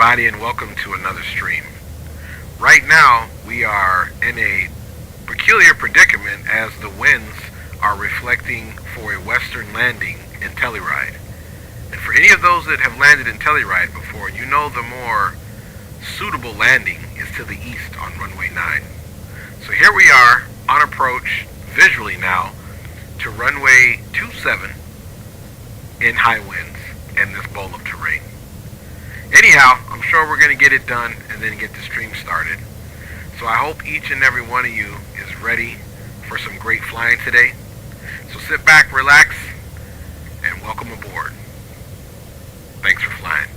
everybody, and welcome to another stream. Right now, we are in a peculiar predicament as the winds are reflecting for a western landing in Telluride. And for any of those that have landed in Telluride before, you know the more suitable landing is to the east on runway 9. So here we are on approach visually now to runway 27 in high winds and this bowl of terrain. Anyhow, I'm sure we're going to get it done and then get the stream started. So I hope each and every one of you is ready for some great flying today. So sit back, relax, and welcome aboard. Thanks for flying.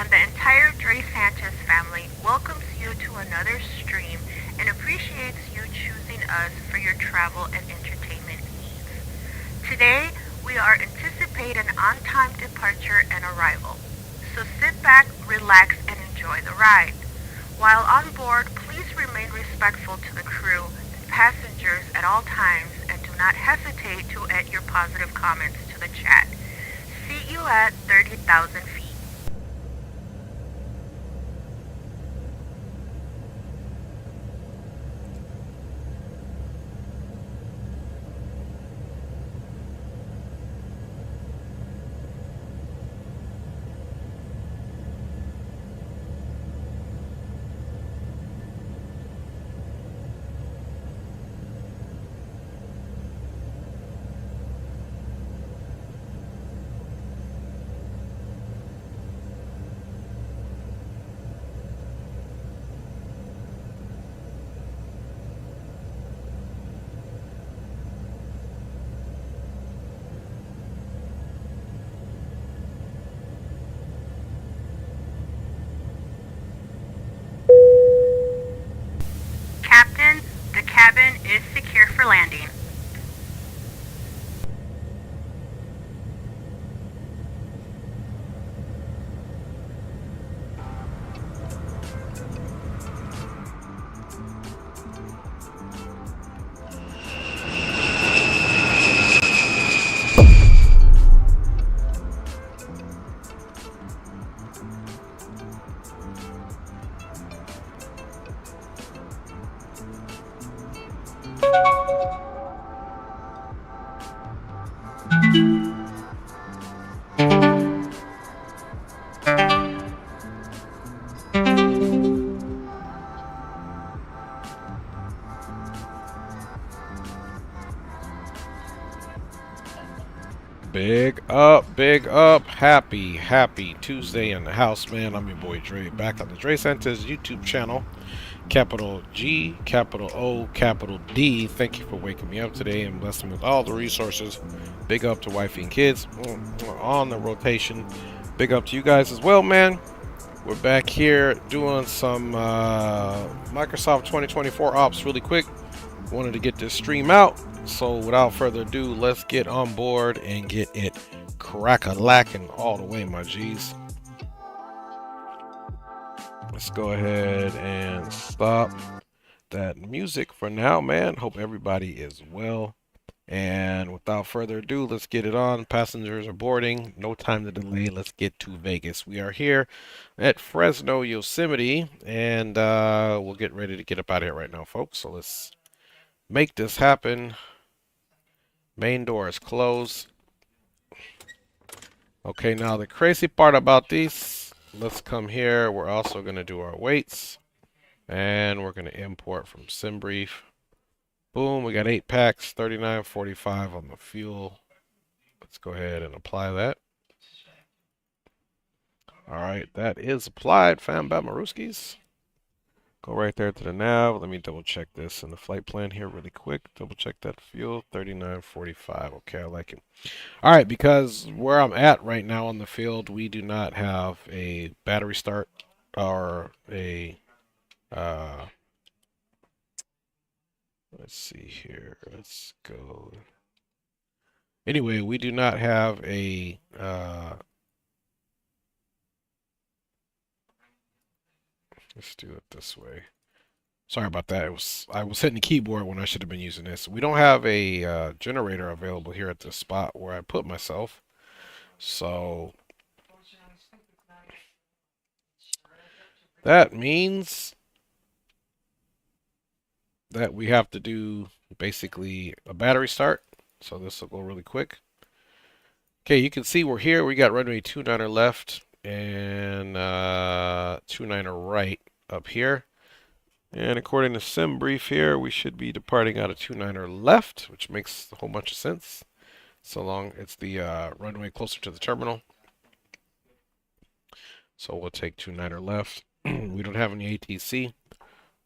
And the entire Dre Sanchez family welcomes you to another stream and appreciates you choosing us for your travel and entertainment needs. Today, we are anticipating an on-time departure and arrival. So sit back, relax, and enjoy the ride. While on board, please remain respectful to the crew and passengers at all times and do not hesitate to add your positive comments to the chat. See you at 30,000 feet. Big up. Happy Tuesday in the house, man. I'm your boy Dre, back on the Dre Santos YouTube channel. Capital G, capital O, capital D. Thank you for waking me up today and blessing me with all the resources. Big up to wifey and kids on the rotation. Big up to you guys as well, man. We're back here doing some Microsoft 2024 ops really quick. Wanted to get this stream out. So without further ado, let's get on board and get it crack-a-lacking all the way, my G's. Let's go ahead and stop that music for now, man. Hope everybody is well. And without further ado, let's get it on. Passengers are boarding. No time to delay. Let's get to Vegas. We are here at Fresno, Yosemite, and we'll get ready to get up out of here right now, folks. So let's make this happen. Main door is closed. Okay, now the crazy part about these, let's come here. We're also going to do our weights. And we're going to import from SimBrief. Boom, we got 8 packs, $39.45 on the fuel. Let's go ahead and apply that. Alright, that is applied, fam bam Maruskis. Go right there to the nav. Let me double check this in the flight plan here really quick. Double check that fuel, $39.45. Okay, I like it. All right, because where I'm at right now on the field, we do not have a battery start or a, let's see here. Let's go. Anyway, we do not have a, let's do it this way. Sorry about that. I was hitting the keyboard when I should have been using this. We don't have a generator available here at the spot where I put myself. So that means that we have to do basically a battery start. So this will go really quick. Okay, you can see we're here. We got runway 29er left and 29er right up here. And according to SimBrief here, we should be departing out of 29er left, which makes a whole bunch of sense. So long it's the runway closer to the terminal. So we'll take 29er left. We don't have any ATC.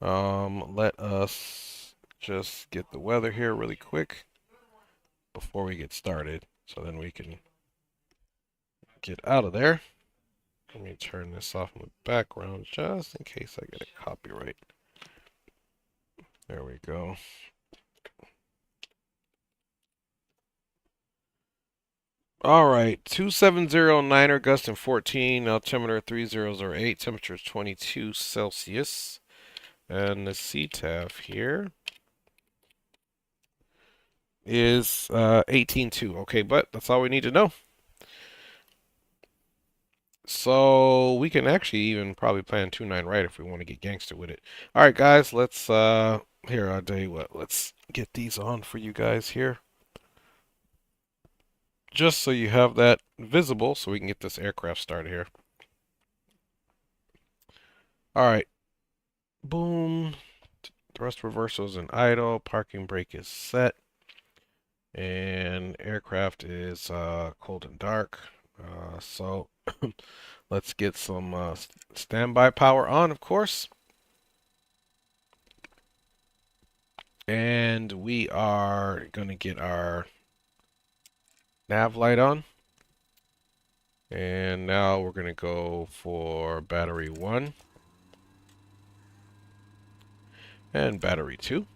Let us just get the weather here really quick before we get started. So then we can get out of there. Let me turn this off in the background just in case I get a copyright. There we go. All right, 2709er, gust in 14, altimeter 3008, temperature is 22 Celsius. And the CTAF here is 18.2. Okay, but that's all we need to know. So we can actually even probably plan 29 right if we want to get gangster with it. All right, guys, let's here, I'll tell you what, let's get these on for you guys here. Just so you have that visible so we can get this aircraft started here. All right. Boom. Thrust reversal is in idle. Parking brake is set. And aircraft is cold and dark. So let's get some standby power on, of course. And we are going to get our nav light on. And now we're going to go for battery 1 and battery 2.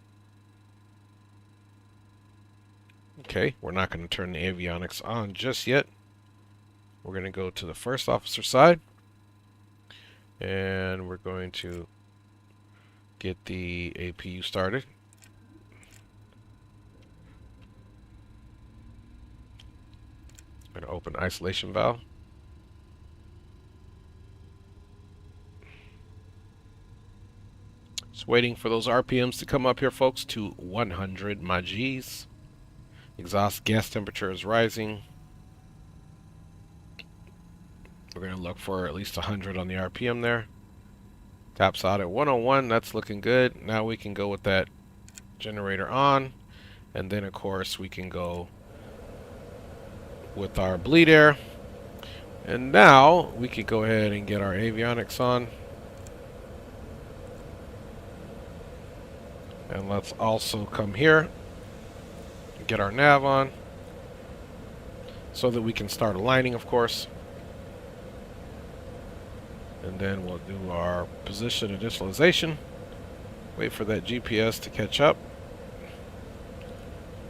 Okay, we're not going to turn the avionics on just yet. We're going to go to the first officer side. And we're going to get the APU started. I'm going to open isolation valve. Just waiting for those RPMs to come up here, folks, to 100, my G's. Exhaust gas temperature is rising. We're going to look for at least 100 on the RPM there. Taps out at 101. That's looking good. Now we can go with that generator on. And then, of course, we can go with our bleed air. And now we can go ahead and get our avionics on. And let's also come here and get our nav on so that we can start aligning, of course. And then we'll do our position initialization. Wait for that GPS to catch up.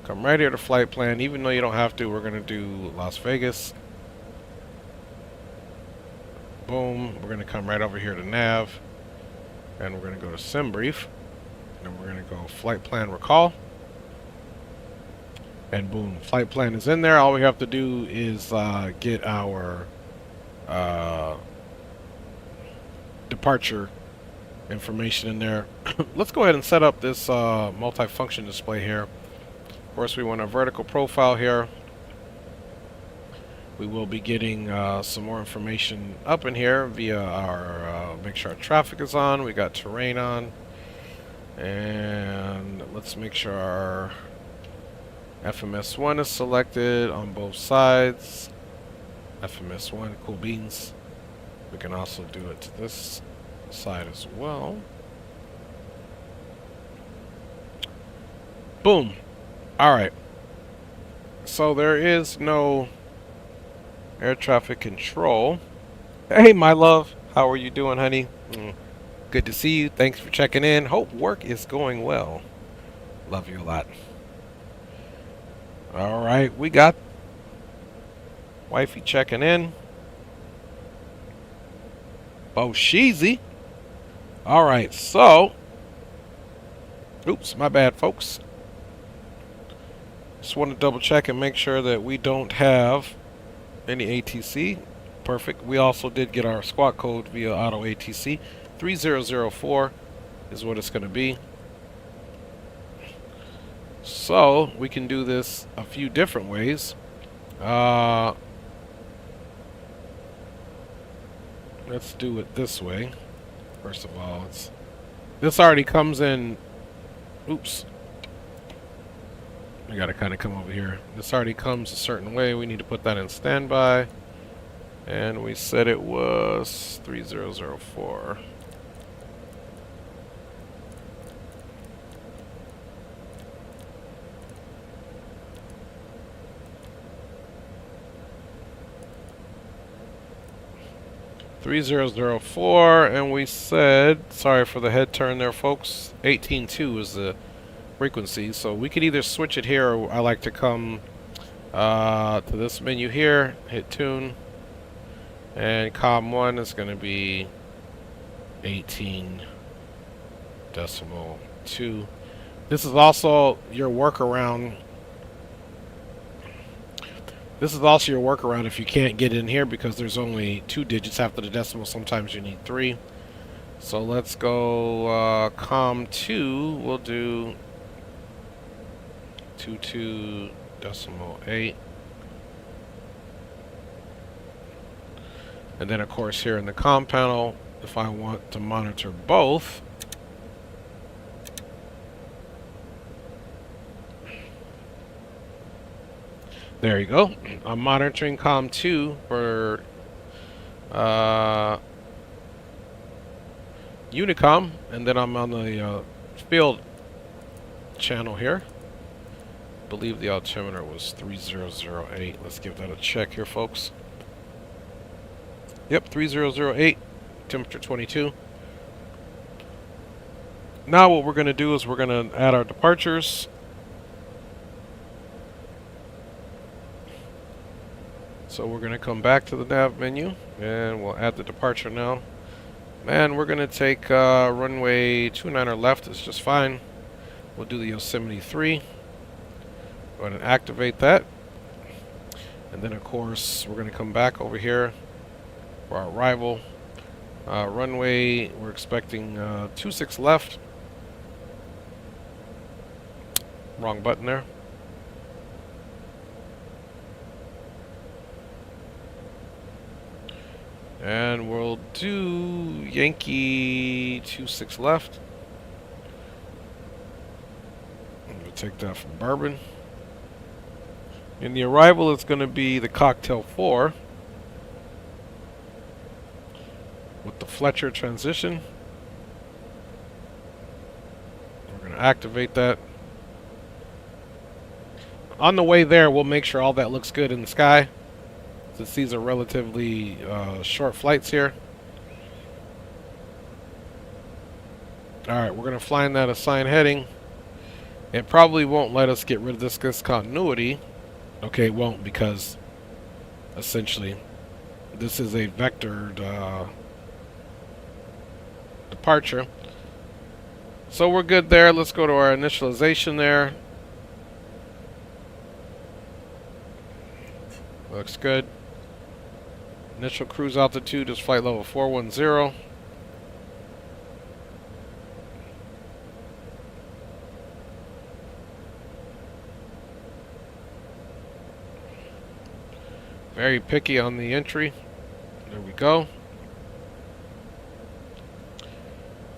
Come right here to flight plan. Even though you don't have to, we're going to do Las Vegas. Boom. We're going to come right over here to nav. And we're going to go to sim brief. And we're going to go flight plan recall. And boom, flight plan is in there. All we have to do is get our departure information in there. Let's go ahead and set up this multi-function display here. Of course, we want a vertical profile here. We will be getting some more information up in here via our make sure our traffic is on. We got terrain on. And let's make sure our FMS1 is selected on both sides. FMS1, cool beans. We can also do it to this side as well. Boom. Alright. So there is no air traffic control. Hey, my love. How are you doing, honey? Good to see you. Thanks for checking in. Hope work is going well. Love you a lot. Alright, we got wifey checking in. Oh, sheezy. Alright, so. Oops, my bad, folks. Just want to double check and make sure that we don't have any ATC. Perfect. We also did get our squawk code via auto ATC. 3004 is what it's going to be. So we can do this a few different ways. Let's do it this way. First of all, this already comes in. Oops. We got to kind of come over here. This already comes a certain way. We need to put that in standby. And we said it was 3004. And we said, sorry for the head turn there, folks, 18.2 is the frequency. So we could either switch it here, or I like to come to this menu here, hit tune, and COM1 is going to be 18.2. This is also your workaround. This is also your workaround if you can't get in here, because there's only 2 digits after the decimal. Sometimes you need 3. So let's go COM2. We'll do 22.8. And then, of course, here in the COM panel, if I want to monitor both, there you go. I'm monitoring COM2 for Unicom, and then I'm on the field channel here. I believe the altimeter was 3008. Let's give that a check here, folks. Yep, 3008, temperature 22. Now what we're going to do is we're going to add our departures. So we're going to come back to the nav menu, and we'll add the departure now. Man, we're going to take runway 29er left. It's just fine. We'll do the Yosemite 3. Go ahead and activate that. And then, of course, we're going to come back over here for our arrival. Runway, we're expecting 26 left. Wrong button there. And we'll do Yankee 26 left. I'm going to take that from Bourbon. And the arrival is going to be the Cocktail 4 with the Fletcher transition. We're going to activate that. On the way there, we'll make sure all that looks good in the sky, since these are relatively short flights here. Alright, we're going to fly in that assigned heading. It probably won't let us get rid of this discontinuity. Okay, it won't, because essentially this is a vectored departure. So we're good there. Let's go to our initialization there. Looks good. Initial cruise altitude is flight level 410. Very picky on the entry. There we go.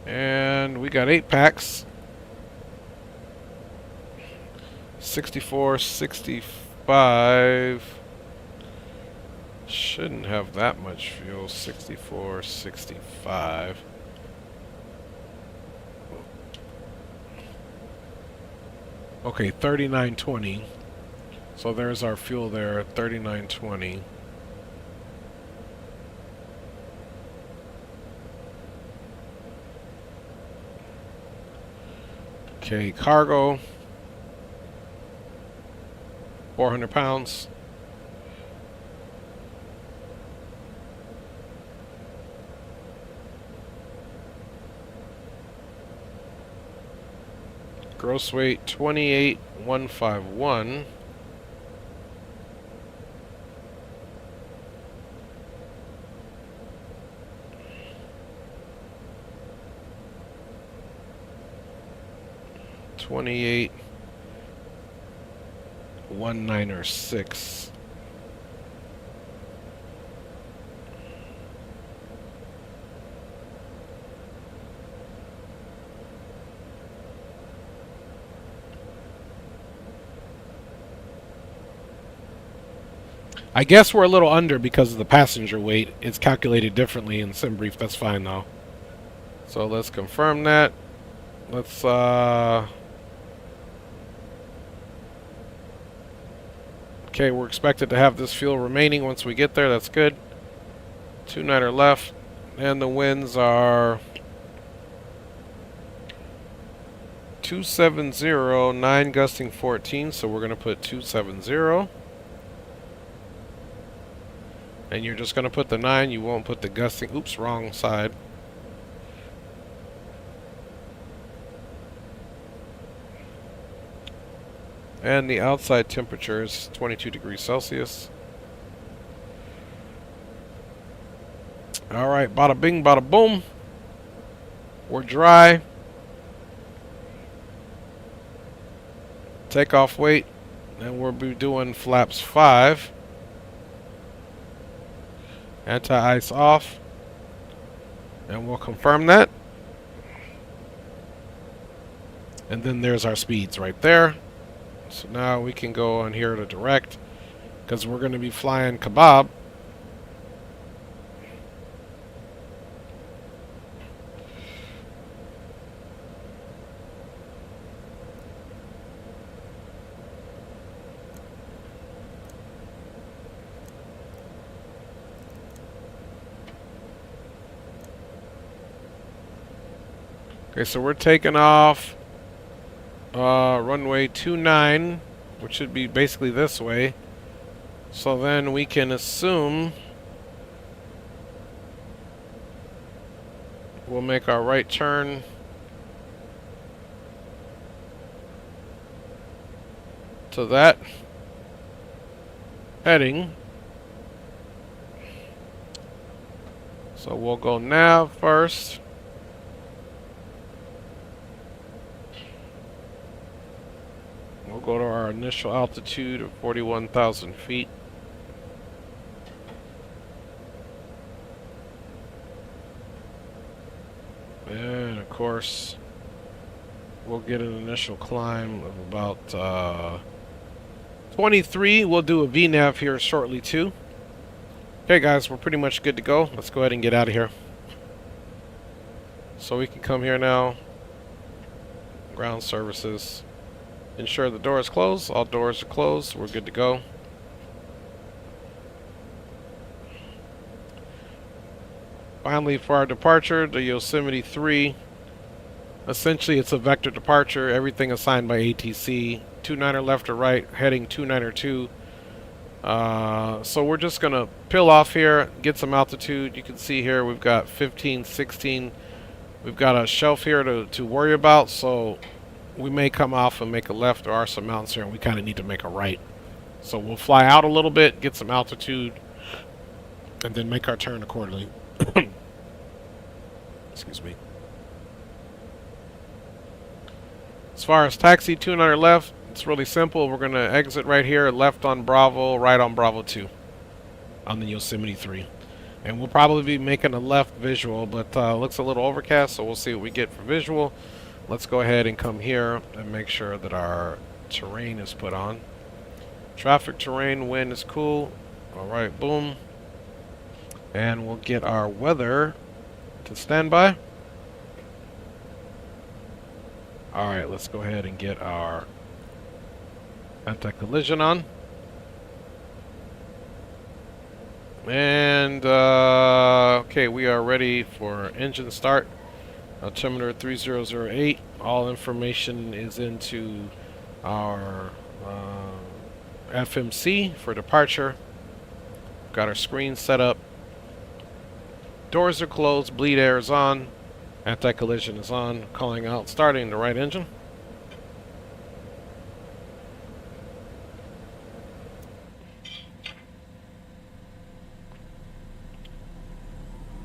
And we got 8 packs. 64, 65. Shouldn't have that much fuel. 64, 65. Okay, 3920. So there's our fuel there, 3920. Okay, cargo, 400 pounds. Gross weight, 28,151. $28,196. I guess we're a little under because of the passenger weight. It's calculated differently in SimBrief. That's fine though. So let's confirm that. Let's okay, we're expected to have this fuel remaining once we get there. That's good. 29 are left, and the winds are 270, 9 gusting 14. So we're going to put 270. And you're just going to put the 9. You won't put the gusting. Oops, wrong side. And the outside temperature is 22 degrees Celsius. Alright, bada bing, bada boom. We're dry. Takeoff weight. And we'll be doing flaps 5. Anti-ice off. And we'll confirm that. And then there's our speeds right there. So now we can go on here to direct, because we're going to be flying kebab. Okay, so we're taking off runway 29, which should be basically this way. So then we can assume we'll make our right turn to that heading. So we'll go nav first. We'll go to our initial altitude of 41,000 feet. And of course, we'll get an initial climb of about 23, we'll do a VNAV here shortly too. Okay guys, we're pretty much good to go. Let's go ahead and get out of here. So we can come here now. Ground services. Ensure the door is closed. All doors are closed. We're good to go. Finally, for our departure, the Yosemite 3. Essentially, it's a vector departure. Everything assigned by ATC. 29er left or right, heading 29er 2. So we're just going to peel off here, get some altitude. You can see here we've got 15, 16. We've got a shelf here to worry about, so we may come off and make a left. There are some mountains here, and we kind of need to make a right. So we'll fly out a little bit, get some altitude, and then make our turn accordingly. Excuse me. As far as taxi, 200 left, it's really simple. We're going to exit right here, left on Bravo, right on Bravo 2 on the Yosemite 3. And we'll probably be making a left visual, but looks a little overcast, so we'll see what we get for visual. Let's go ahead and come here and make sure that our terrain is put on. Traffic terrain, wind is cool. Alright, boom. And we'll get our weather to standby. Alright, let's go ahead and get our anti-collision on. And, okay, we are ready for engine start. Altimeter 3008. All information is into our FMC for departure. Got our screen set up. Doors are closed. Bleed air is on. Anti-collision is on. Calling out, starting the right engine.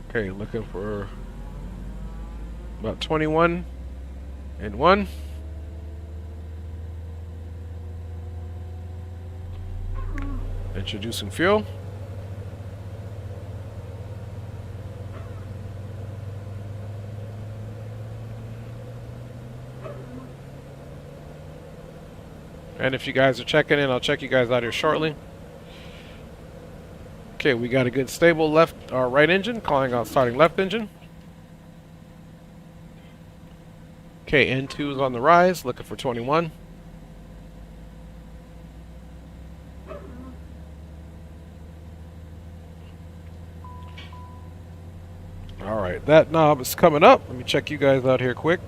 Okay, looking for about 21 and 1. Introducing fuel. And if you guys are checking in, I'll check you guys out here shortly. Okay, we got a good stable left or right engine, calling out starting left engine. Okay, N2 is on the rise, looking for 21. Alright, that knob is coming up. Let me check you guys out here quick.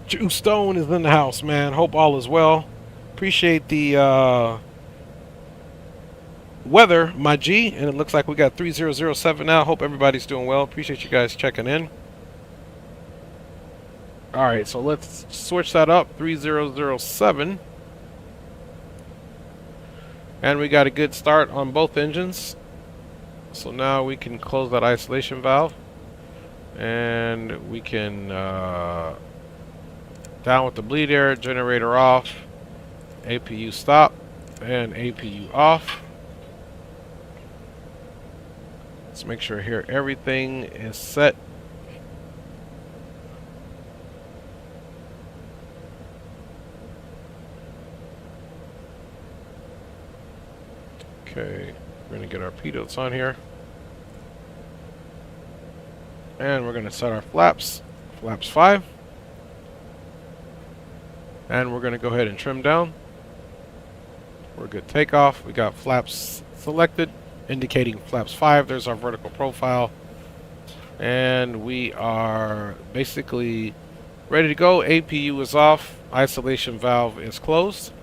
Jew Stone is in the house, man. Hope all is well. Appreciate the weather, my G. And it looks like we got 3007 now. Hope everybody's doing well. Appreciate you guys checking in. Alright, so let's switch that up. 3007. And we got a good start on both engines. So now we can close that isolation valve. And we can down with the bleed air, generator off, APU stop, and APU off. Let's make sure here everything is set. Okay, we're going to get our pilots on here. And we're going to set our flaps, flaps 5. And we're going to go ahead and trim down. We're good takeoff. We got flaps selected, indicating flaps 5. There's our vertical profile. And we are basically ready to go. APU is off. Isolation valve is closed.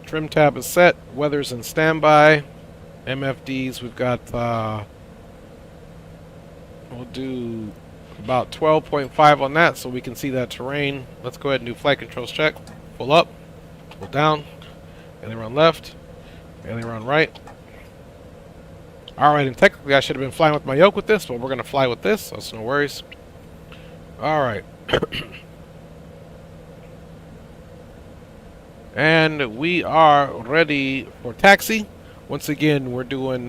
Trim tab is set. Weather's in standby. MFDs, we've got, we'll do about 12.5 on that so we can see that terrain. Let's go ahead and do flight controls check. Pull up, pull down, aileron left, aileron right. Alright, and technically I should have been flying with my yoke with this, but we're going to fly with this, so it's no worries. Alright. And we are ready for taxi. Once again, we're doing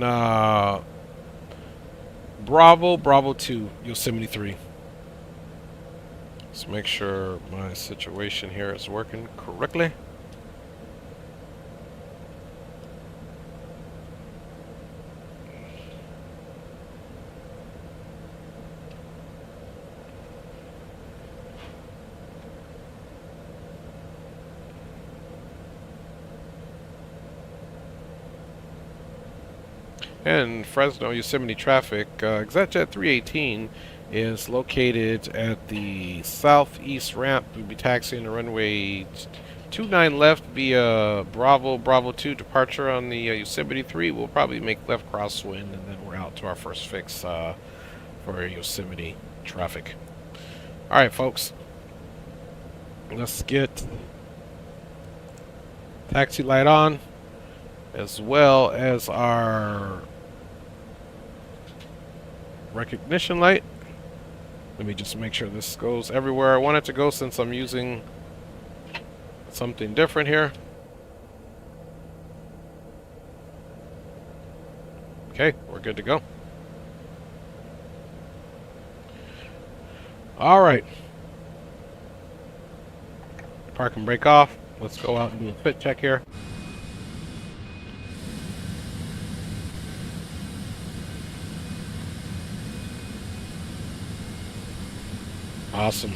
Bravo 2, Yosemite 3. Let's make sure my situation here is working correctly. And Fresno Yosemite traffic, Exec Jet 318 is located at the southeast ramp. We'll be taxiing the runway 29 left via Bravo 2 departure on the Yosemite 3. We'll probably make left crosswind, and then we're out to our first fix for Yosemite traffic. Alright, folks. Let's get taxi light on, as well as our recognition light. Let me just make sure this goes everywhere I want it to go, since I'm using something different here. Okay, we're good to go. Alright. Park and brake off. Let's go out and do a fit check here. Awesome.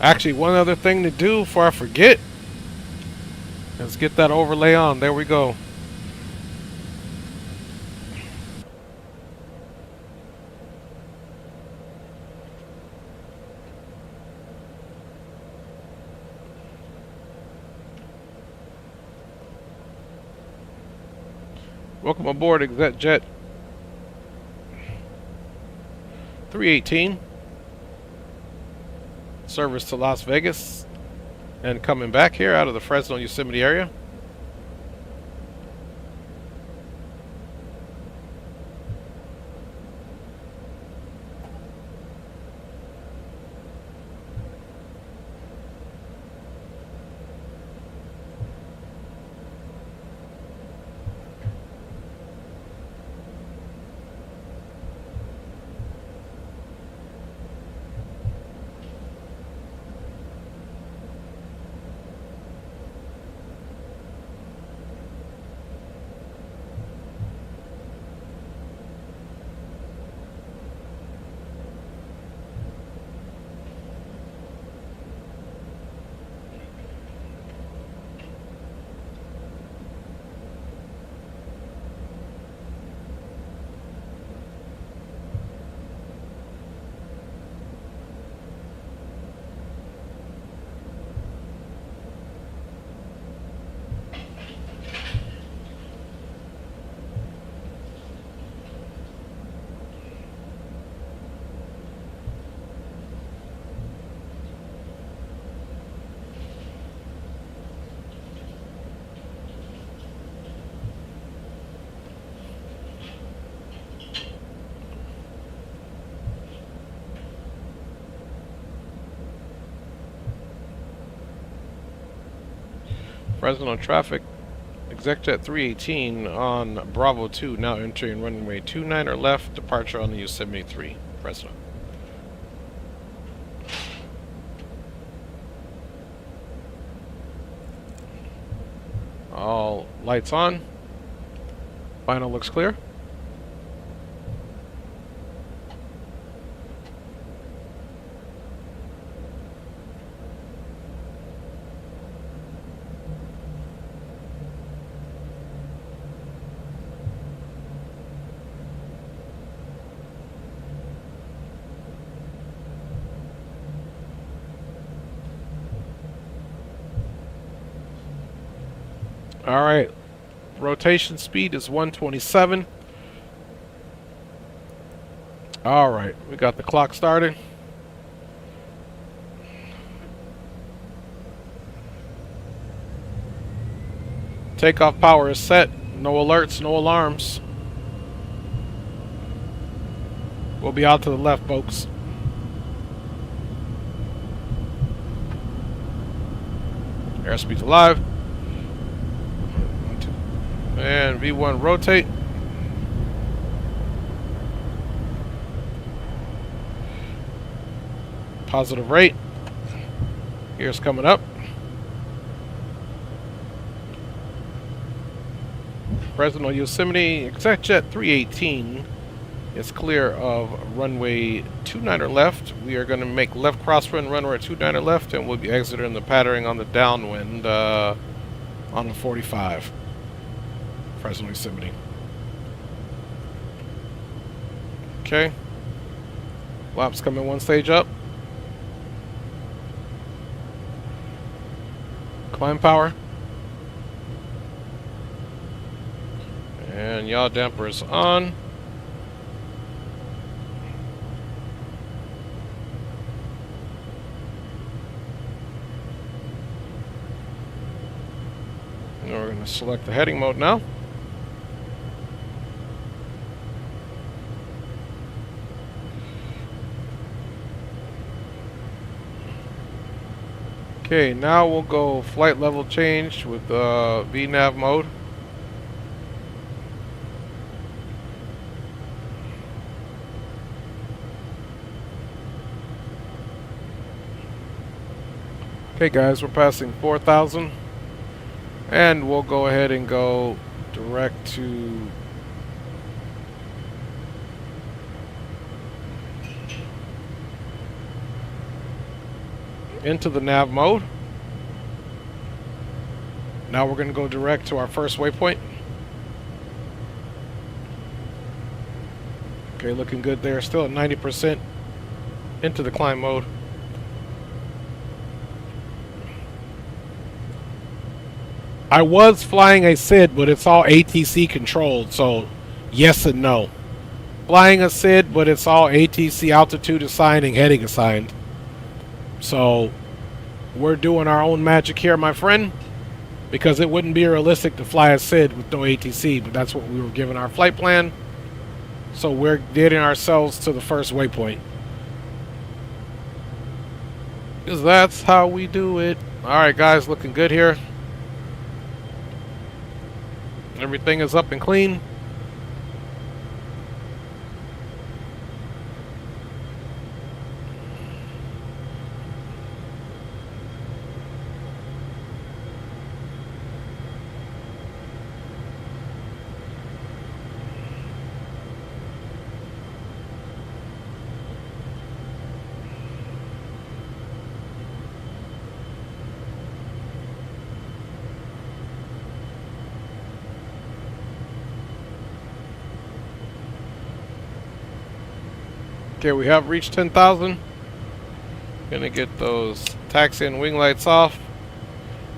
Actually, one other thing to do before I forget. Let's get that overlay on. There we go. Welcome aboard Exec Jet 318. Service to Las Vegas and coming back here out of the Fresno Yosemite area. Fresno traffic, Exec Jet 318 on Bravo 2, now entering runway 29 or left, departure on the Yosemite 3, Fresno. All lights on. Final looks clear. Alright, rotation speed is 127. Alright, we got the clock started. Takeoff power is set. No alerts, no alarms. We'll be out to the left, folks. Airspeed's alive. And V1 rotate. Positive rate. Here's coming up. Fresno Yosemite Exec Jet 318 is clear of runway 29er left. We are going to make left crosswind runway 29er left, and we'll be exiting the patterning on the downwind on the 45. Fresno Yosemite. Okay. Flaps coming one stage up. Climb power. And yaw dampers on. And we're going to select the heading mode now. Okay, now we'll go flight level change with VNAV mode. Okay guys, we're passing 4,000 and we'll go ahead and go direct to into the nav mode. Now we're going to go direct to our first waypoint. Okay, looking good there. Still at 90% into the climb mode. I was flying a SID, but it's all ATC controlled, so yes and no. Flying a SID, but it's all ATC altitude assigned and heading assigned. So we're doing our own magic here, my friend, because it wouldn't be realistic to fly a SID with no ATC, but that's what we were given our flight plan. So we're getting ourselves to the first waypoint, because that's how we do it. Alright guys, looking good here. Everything is up and clean. Okay, we have reached 10,000. Gonna get those taxi and wing lights off.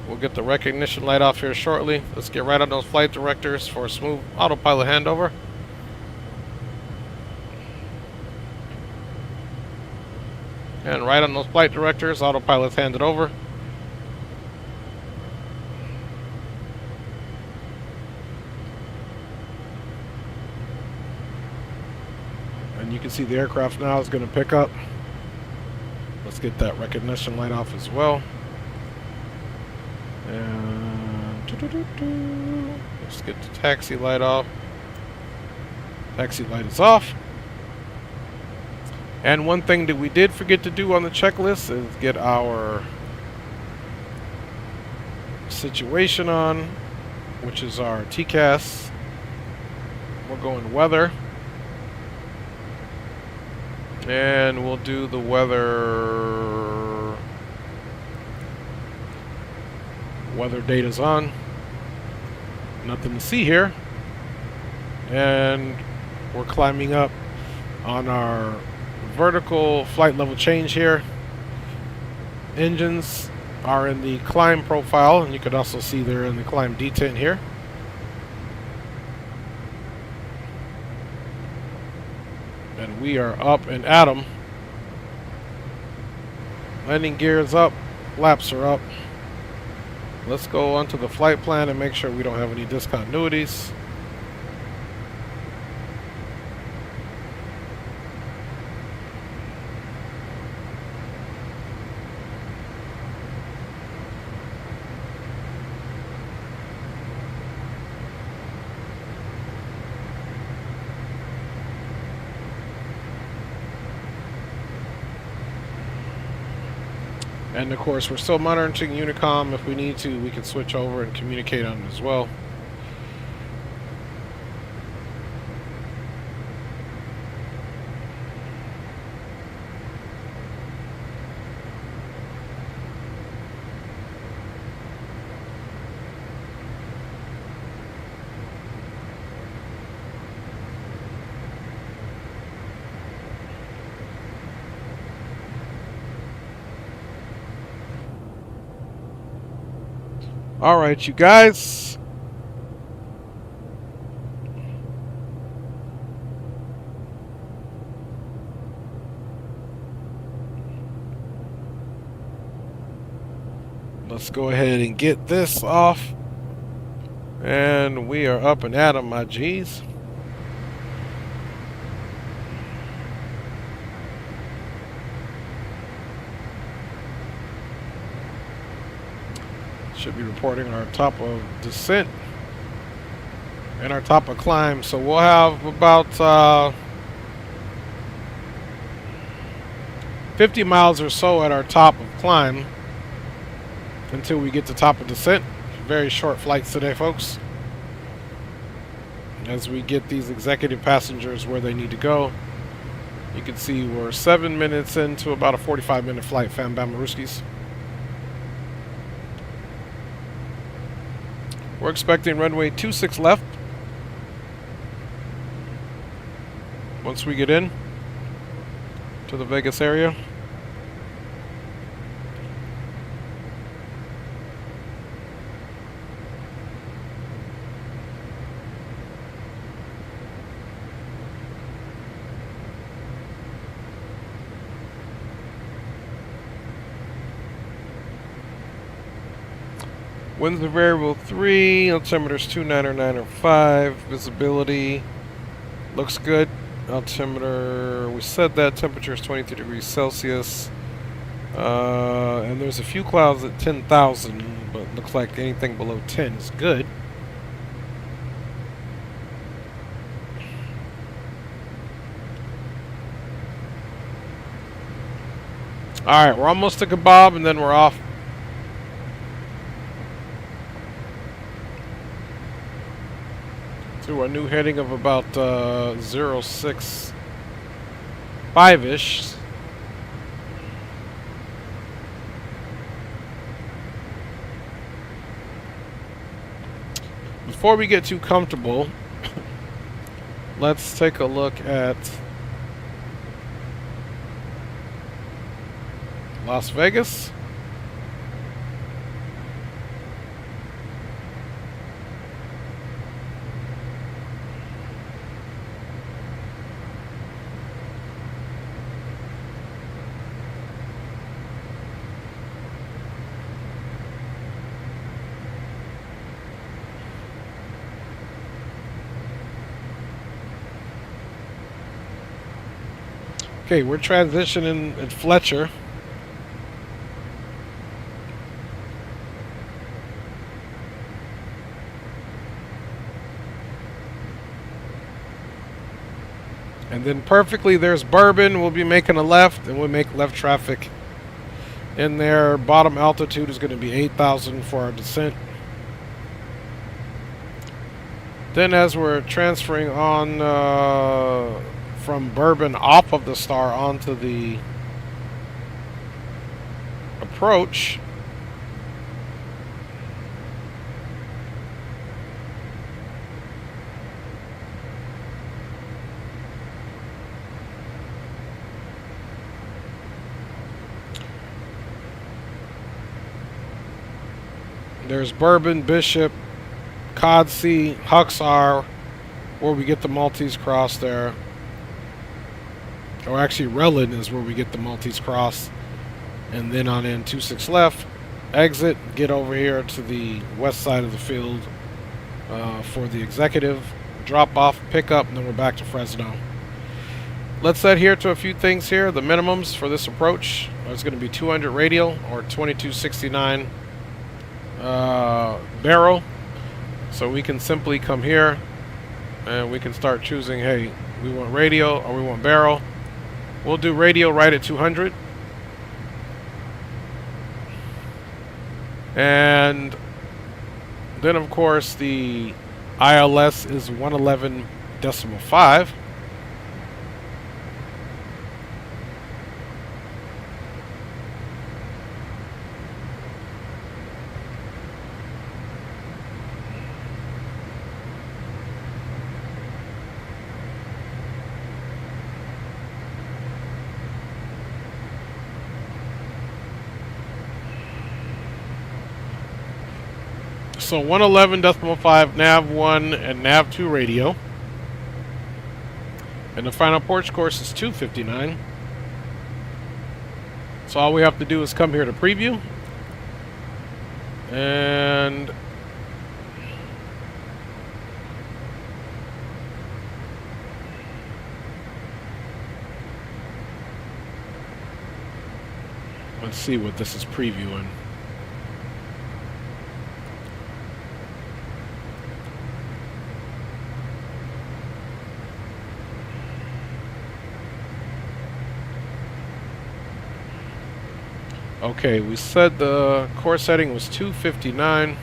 We'll get the recognition light off here shortly. Let's get right on those flight directors for a smooth autopilot handover. And right on those flight directors, autopilot's handed over. And you can see the aircraft now is going to pick up. Let's get that recognition light off as well. And let's get the taxi light off. Taxi light is off. And one thing that we did forget to do on the checklist is get our situation on, which is our TCAS. We're going weather. And we'll do the weather. Weather data's on. Nothing to see here. And we're climbing up on our vertical flight level change here. Engines are in the climb profile, and you can also see they're in the climb detent here. And we are up and at 'em. Landing gears up, flaps are up. Let's go onto the flight plan and make sure we don't have any discontinuities. And of course, we're still monitoring Unicom. If we need to, we can switch over and communicate on it as well. All right, you guys. Let's go ahead and get this off. And we are up and at 'em, my G's. Should be reporting our top of descent and our top of climb. So we'll have about 50 miles or so at our top of climb until we get to top of descent. Very short flights today, folks, as we get these executive passengers where they need to go. You can see we're 7 minutes into about a 45-minute flight, fam bam Maruskis. We're expecting runway 26 left once we get in to the Vegas area. Winds are variable 3, altimeter's 29095, visibility looks good. Altimeter, we said that, temperature is 23 degrees Celsius. And there's a few clouds at 10,000, but looks like anything below 10 is good. Alright, we're almost to Kebab and then we're off. To a new heading of about 065-ish. Before we get too comfortable, let's take a look at Las Vegas. Okay, we're transitioning at Fletcher. And then perfectly, there's Bourbon. We'll be making a left, and we'll make left traffic in there. Bottom altitude is going to be 8,000 for our descent. Then as we're transferring on from Bourbon off of the Star onto the approach, there's Bourbon, Bishop, Codsey, Huxar, where we get the Maltese Cross there. Or actually, Relin is where we get the Maltese Cross. And then on in 26 left, exit, get over here to the west side of the field for the executive. Drop off, pick up, and then we're back to Fresno. Let's adhere to a few things here. The minimums for this approach is going to be 200 radial or 2269 barrel. So we can simply come here and we can start choosing, hey, we want radial or we want barrel. We'll do radial right at 200. And then, of course, the ILS is 111.5. So 111.5 nav 1 and nav 2 radio. And the final approach course is 259. So all we have to do is come here to preview. And let's see what this is previewing. Okay, we said the course setting was 259.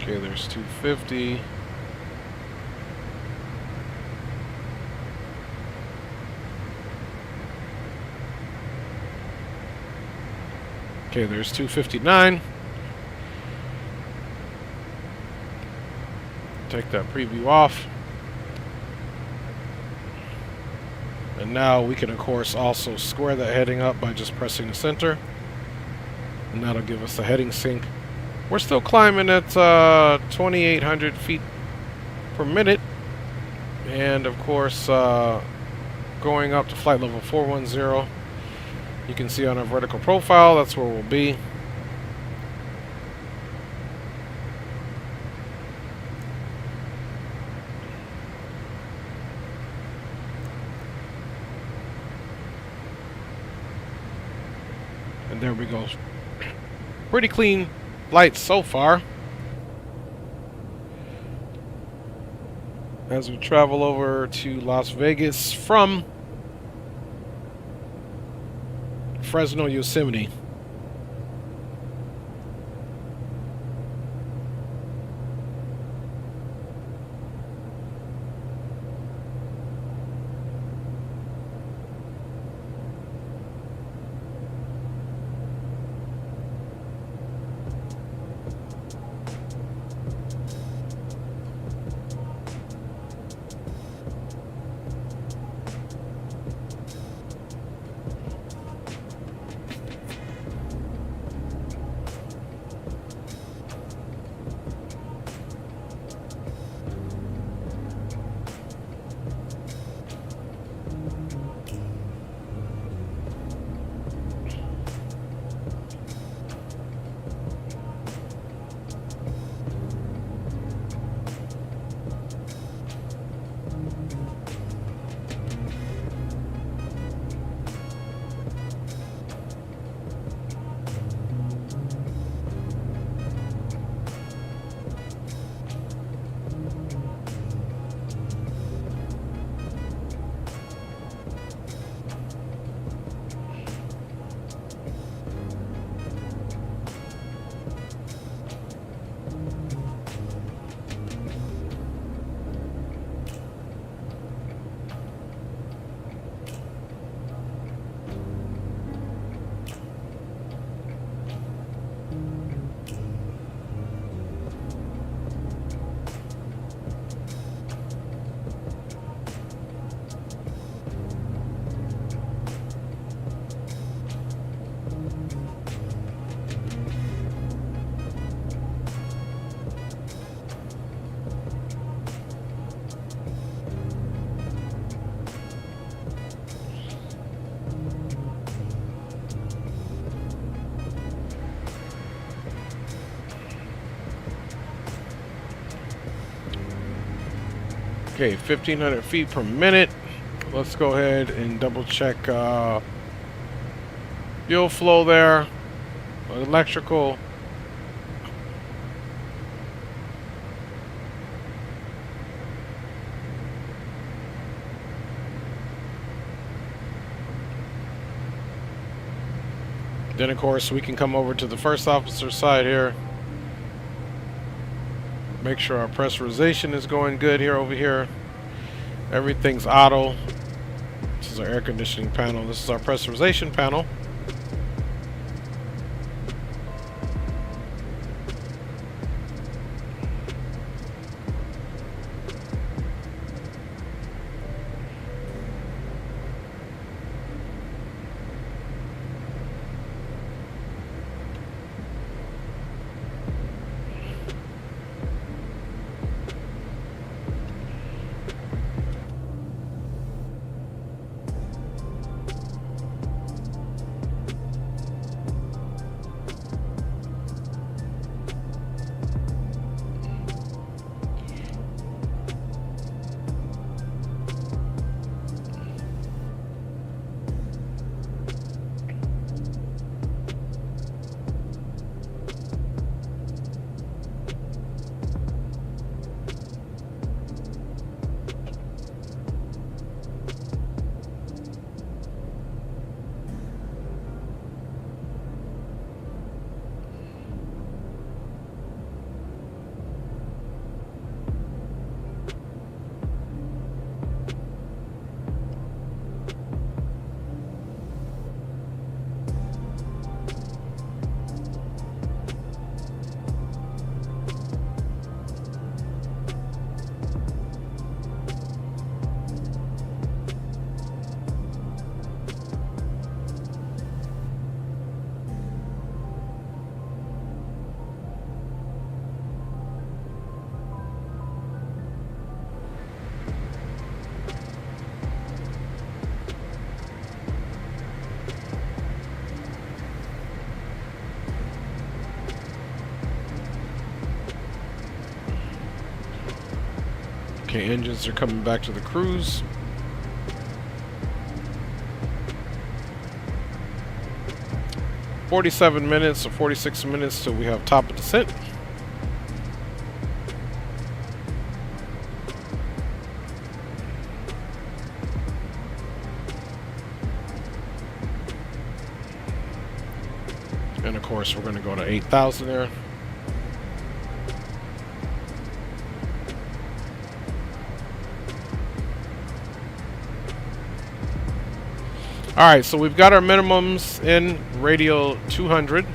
Okay, there's 250. Okay, there's 259. Take that preview off. And now we can, of course, also square that heading up by just pressing the center. And that'll give us the heading sync. We're still climbing at 2,800 feet per minute. And, of course, going up to flight level 410. You can see on our vertical profile, that's where we'll be. And there we go. Pretty clean flight so far. As we travel over to Las Vegas from Fresno, Yosemite. Okay, 1,500 feet per minute. Let's go ahead and double check fuel flow there. Electrical. Then of course we can come over to the first officer side here. Make sure our pressurization is going good here over here. Everything's auto. This is our air conditioning panel. This is our pressurization panel. Okay, engines are coming back to the cruise. "47 minutes or 46 minutes till we have top of descent." And of course, we're going to go to 8,000 there. Alright, so we've got our minimums in radial 200.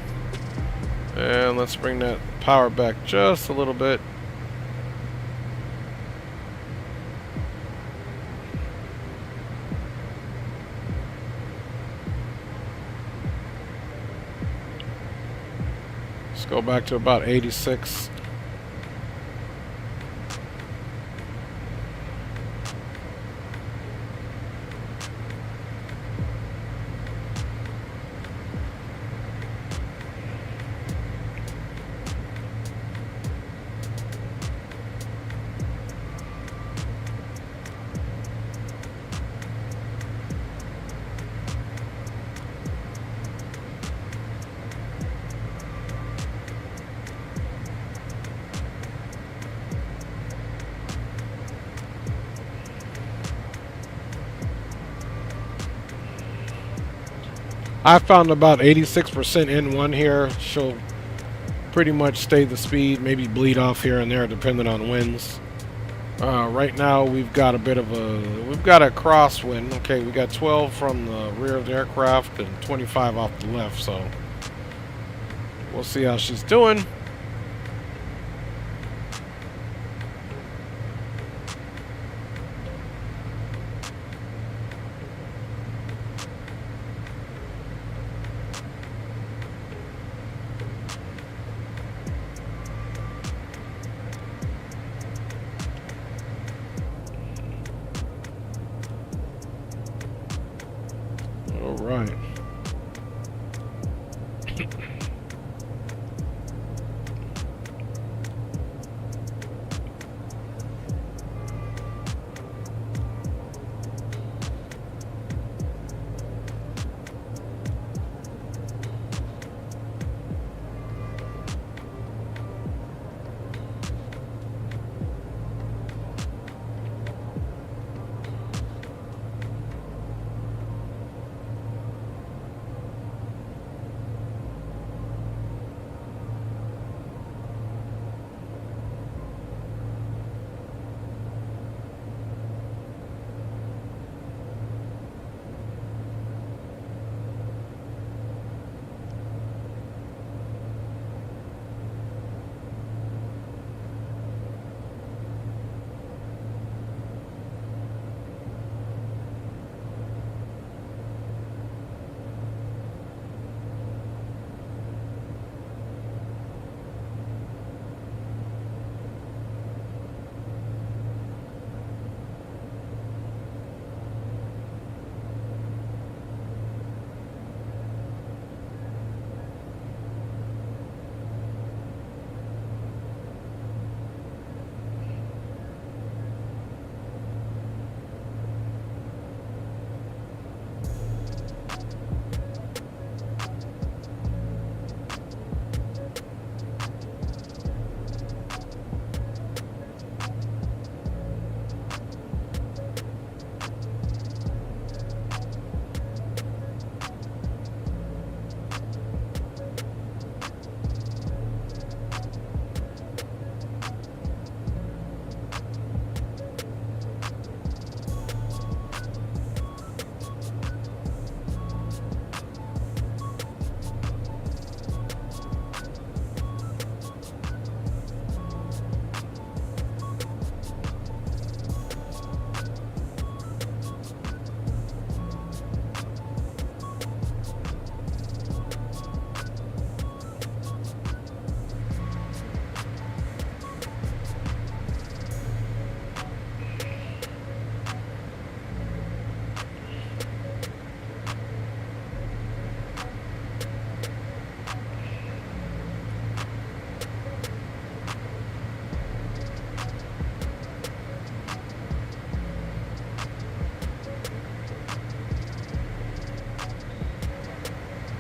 And let's bring that power back just a little bit. Let's go back to about 86. I found about 86% N1 here. She'll pretty much stay the speed, maybe bleed off here and there depending on winds. Right now we've got a crosswind. Okay, we got 12 from the rear of the aircraft and 25 off the left, so we'll see how she's doing. Right.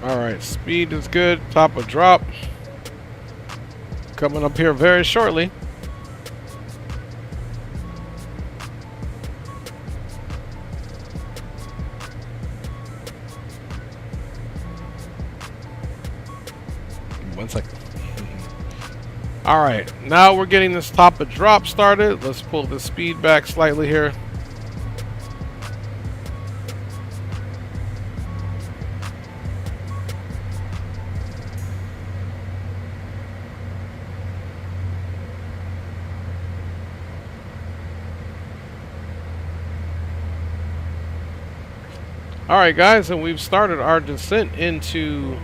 Alright, speed is good. Top of drop. Coming up here very shortly. One second. Alright, now we're getting this top of drop started. Let's pull the speed back slightly here. Alright guys, and we've started our descent into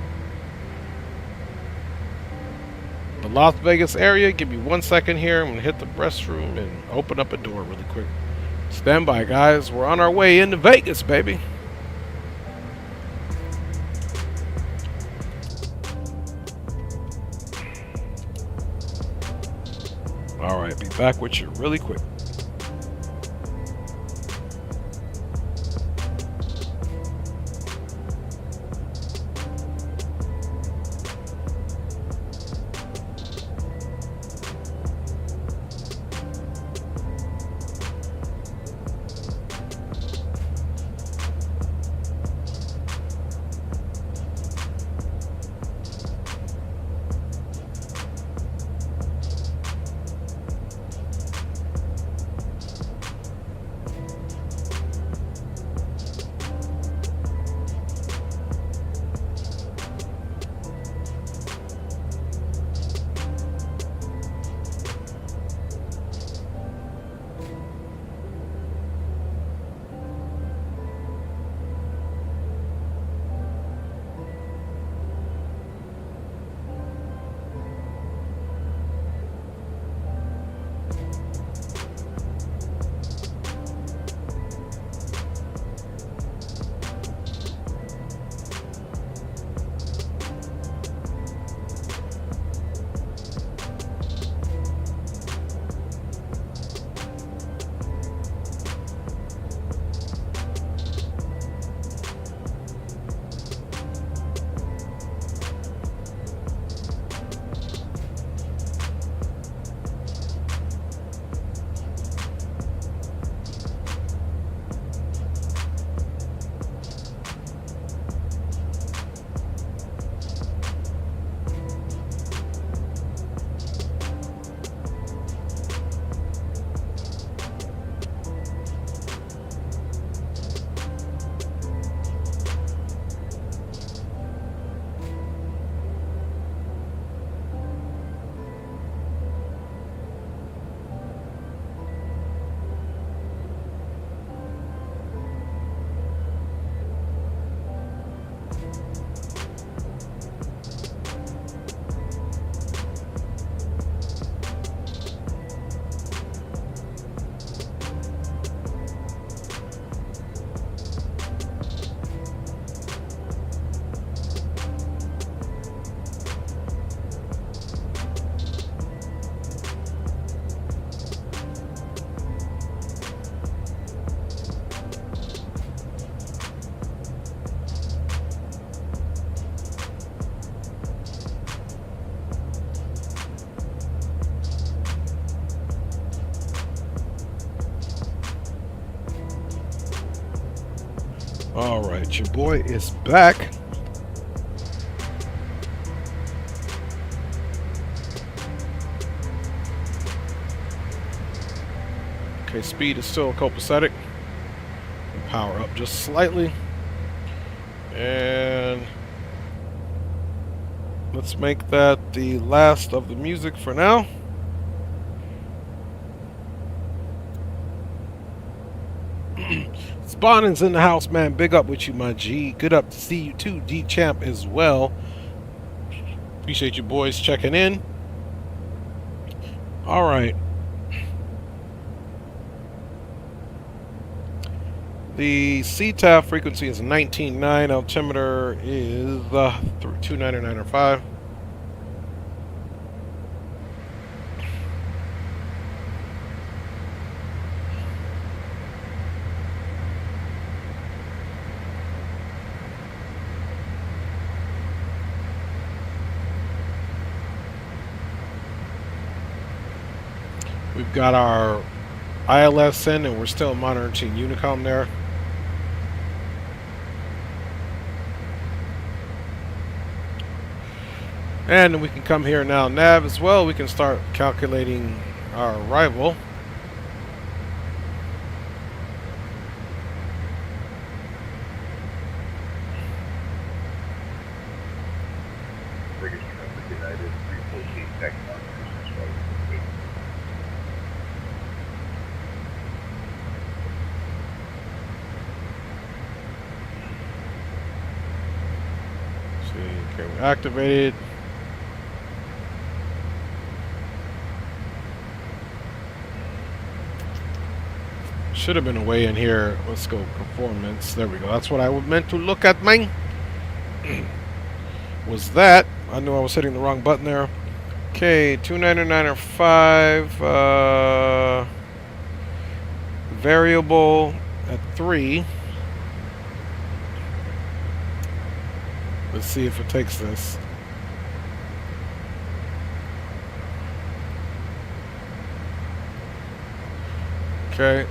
the Las Vegas area. Give me 1 second here. I'm going to hit the restroom and open up a door really quick. Stand by guys, we're on our way into Vegas, baby. Alright, be back with you really quick. Alright, your boy is back. Okay, speed is still copacetic. Power up just slightly. And let's make that the last of the music for now. Spawning's in the house, man. Big up with you, my G. Good up to see you too, D-Champ as well. Appreciate you boys checking in. All right. The CTAF frequency is 19.9. Altimeter is 299.5. We've got our ILS in, and we're still monitoring Unicom there. And we can come here now, nav as well. We can start calculating our arrival. Okay, we activated. Should have been a way in here. Let's go performance. There we go. That's what I meant to look at, mine. Was that? I knew I was hitting the wrong button there. Okay, 299.5. Variable at 3. Let's see if it takes this. Okay.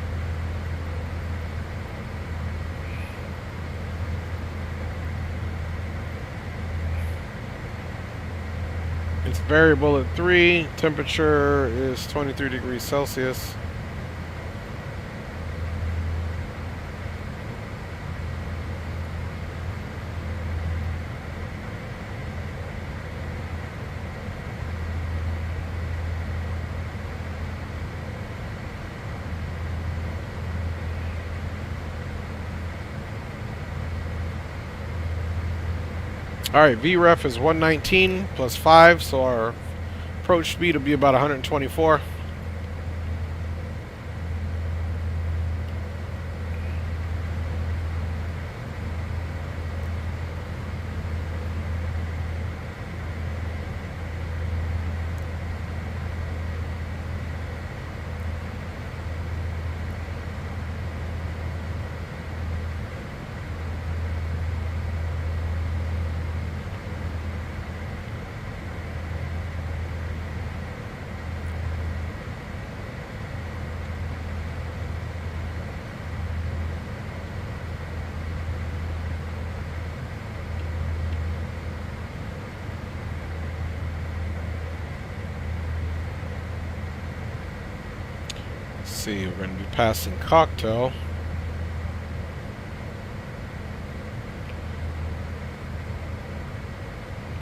It's variable at 3. Temperature is 23 degrees Celsius. Alright, VREF is 119 plus 5, so our approach speed will be about 124. See, we're going to be passing Cocktail.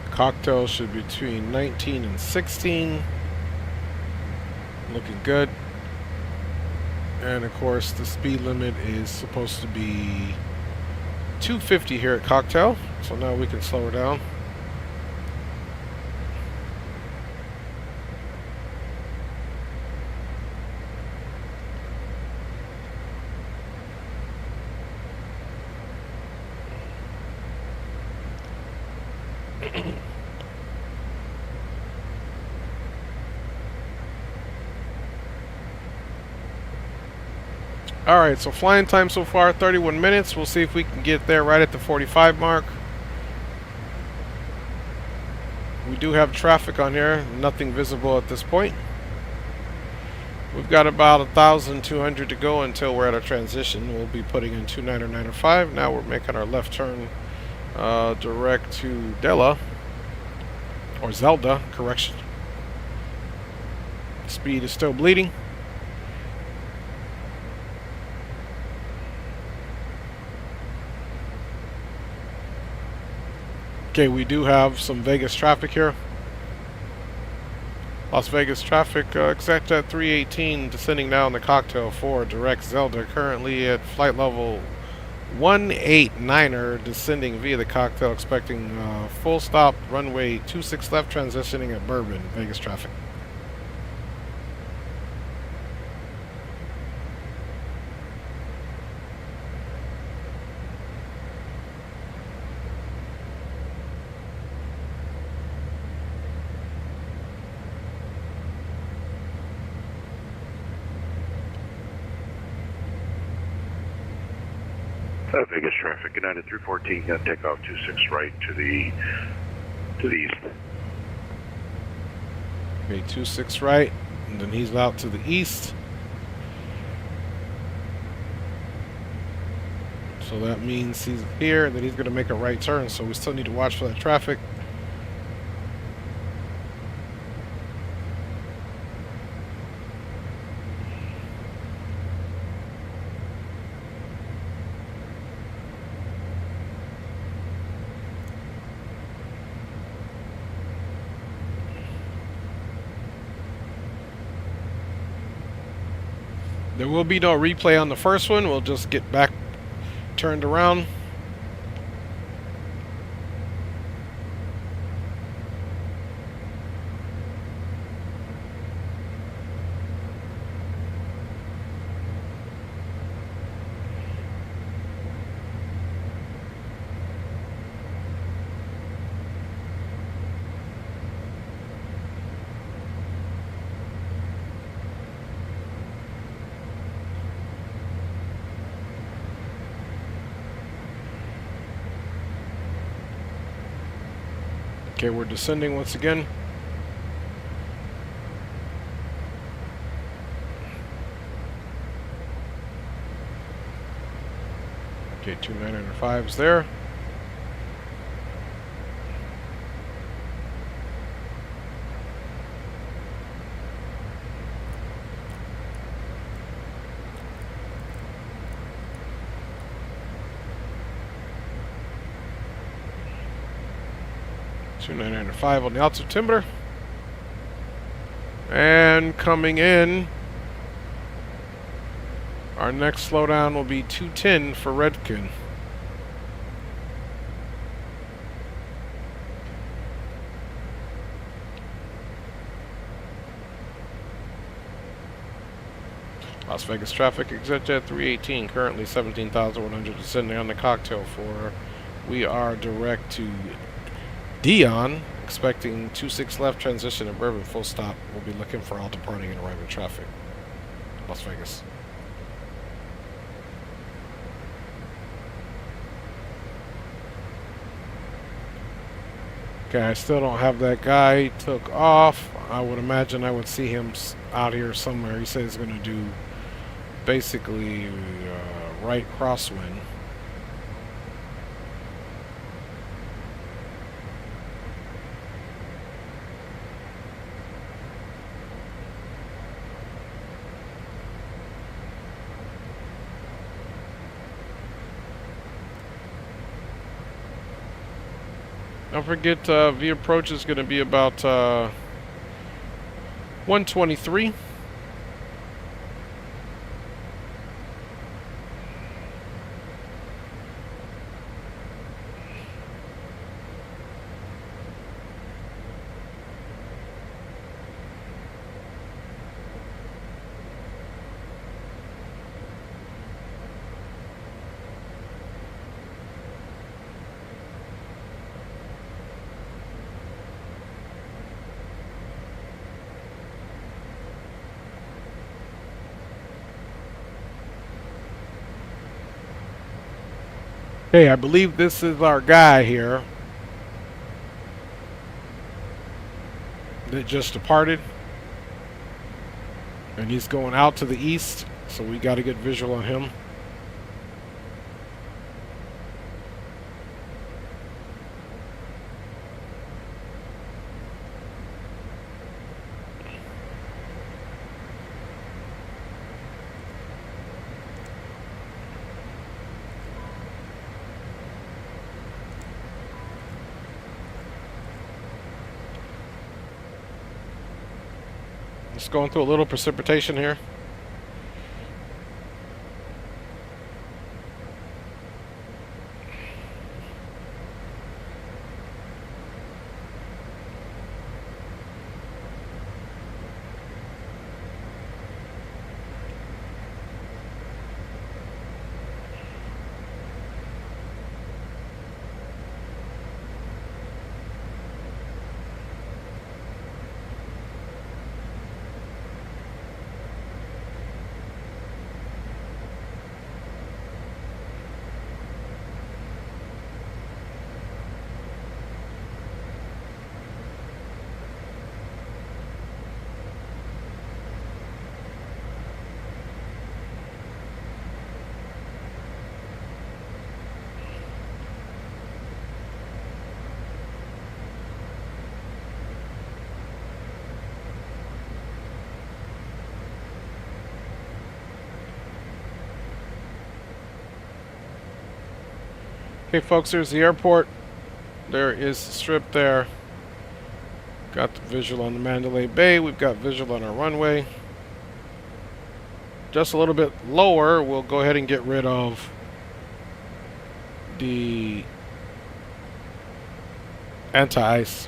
Cocktail should be between 19 and 16. Looking good. And of course, the speed limit is supposed to be 250 here at Cocktail. So now we can slow her down. Alright, so flying time so far, 31 minutes. We'll see if we can get there right at the 45 mark. We do have traffic on here. Nothing visible at this point. We've got about 1,200 to go until we're at a transition. We'll be putting in 299.5. Now we're making our left turn direct to Della. Or Zelda, correction. Speed is still bleeding. Okay, we do have some Vegas traffic here. Las Vegas traffic, Exec Jet 318 descending now in the Cocktail 4, direct Zelda, currently at flight level 189er, descending via the Cocktail, expecting full stop, runway 26 left, transitioning at Bourbon, Vegas traffic. Vegas traffic, United 314, got takeoff 26 right to the east. Okay, 26 right. And then he's out to the east. So that means he's here, and then he's going to make a right turn. So we still need to watch for that traffic. There will be no replay on the first one. We'll just get back turned around. Okay, we're descending once again. Okay, 2 905s there. Two 905 on the altimeter. And coming in, our next slowdown will be 210 for Redkin. Las Vegas traffic, Exec Jet 318, currently 17,100, descending on the cocktail floor. We are direct to Dion, expecting 26 left, transition to Bourbon, full stop. We'll be looking for all departing and arriving traffic. Las Vegas. Okay, I still don't have that guy. He took off. I would imagine I would see him out here somewhere. He said he's going to do basically right crosswind. Don't forget, V approach is going to be about 123. Okay, I believe this is our guy here that just departed. And he's going out to the east, so we got a good visual on him. Just going through a little precipitation here. Okay, folks, there's the airport. There is the strip there. Got the visual on the Mandalay Bay. We've got visual on our runway. Just a little bit lower, we'll go ahead and get rid of the anti-ice.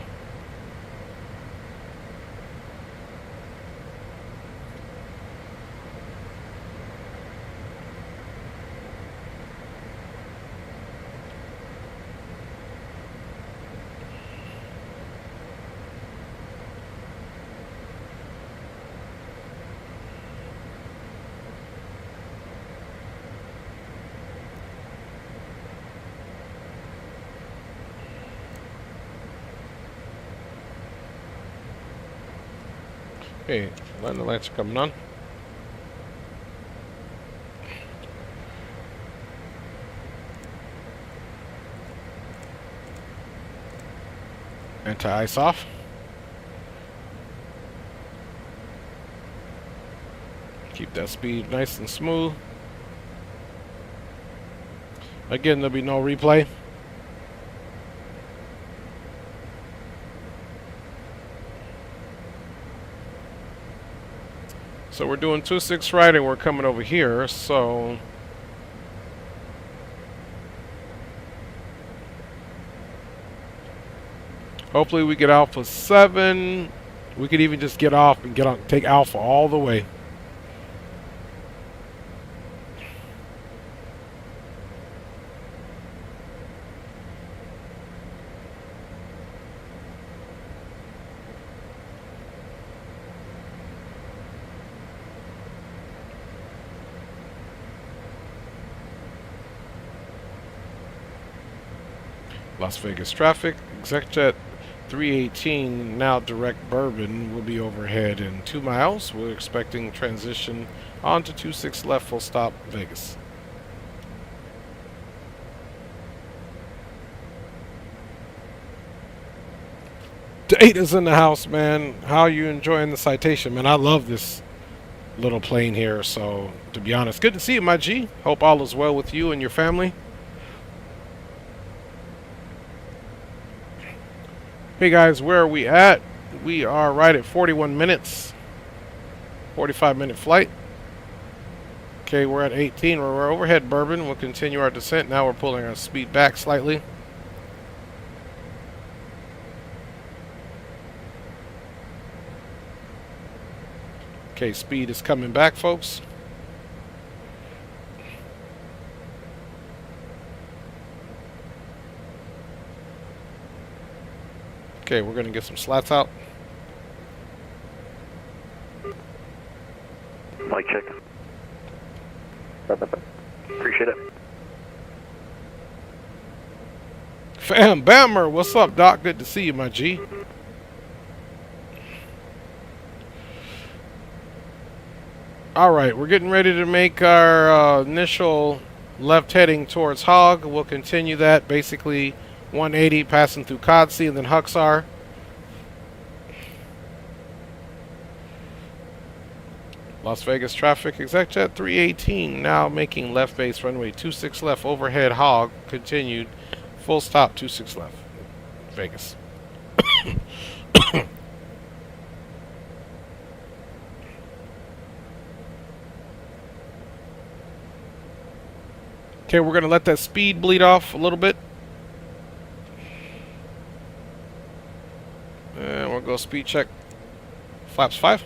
Okay, landing lights are coming on. Anti-ice off. Keep that speed nice and smooth. Again, there'll be no replay. So we're doing 2-6 right and we're coming over here, so hopefully we get Alpha 7. We could even just get off and take Alpha all the way. Las Vegas traffic, Exec Jet 318, now direct Bourbon, will be overhead in 2 miles. We're expecting transition onto 26 left, full stop, Vegas. Data's in the house, man. How are you enjoying the Citation, man? I love this little plane here, so to be honest, good to see you, my G. Hope all is well with you and your family. Hey guys, where are we at? We are right at 41 minutes. 45-minute flight. Okay, we're at 18. We're overhead Bourbon. We'll continue our descent. Now we're pulling our speed back slightly. Okay, speed is coming back, folks. Okay, we're going to get some slats out. Mic check. Appreciate it. Fam Bammer, what's up, Doc? Good to see you, my G. Alright, we're getting ready to make our initial left heading towards Hog. We'll continue that basically 180 passing through Codsey and then Huxar. Las Vegas traffic, Exec Jet 318 now making left base runway 26 left overhead Hog, continued full stop 26 left Vegas. Okay, we're going to let that speed bleed off a little bit. And we'll go speed check. Flaps 5.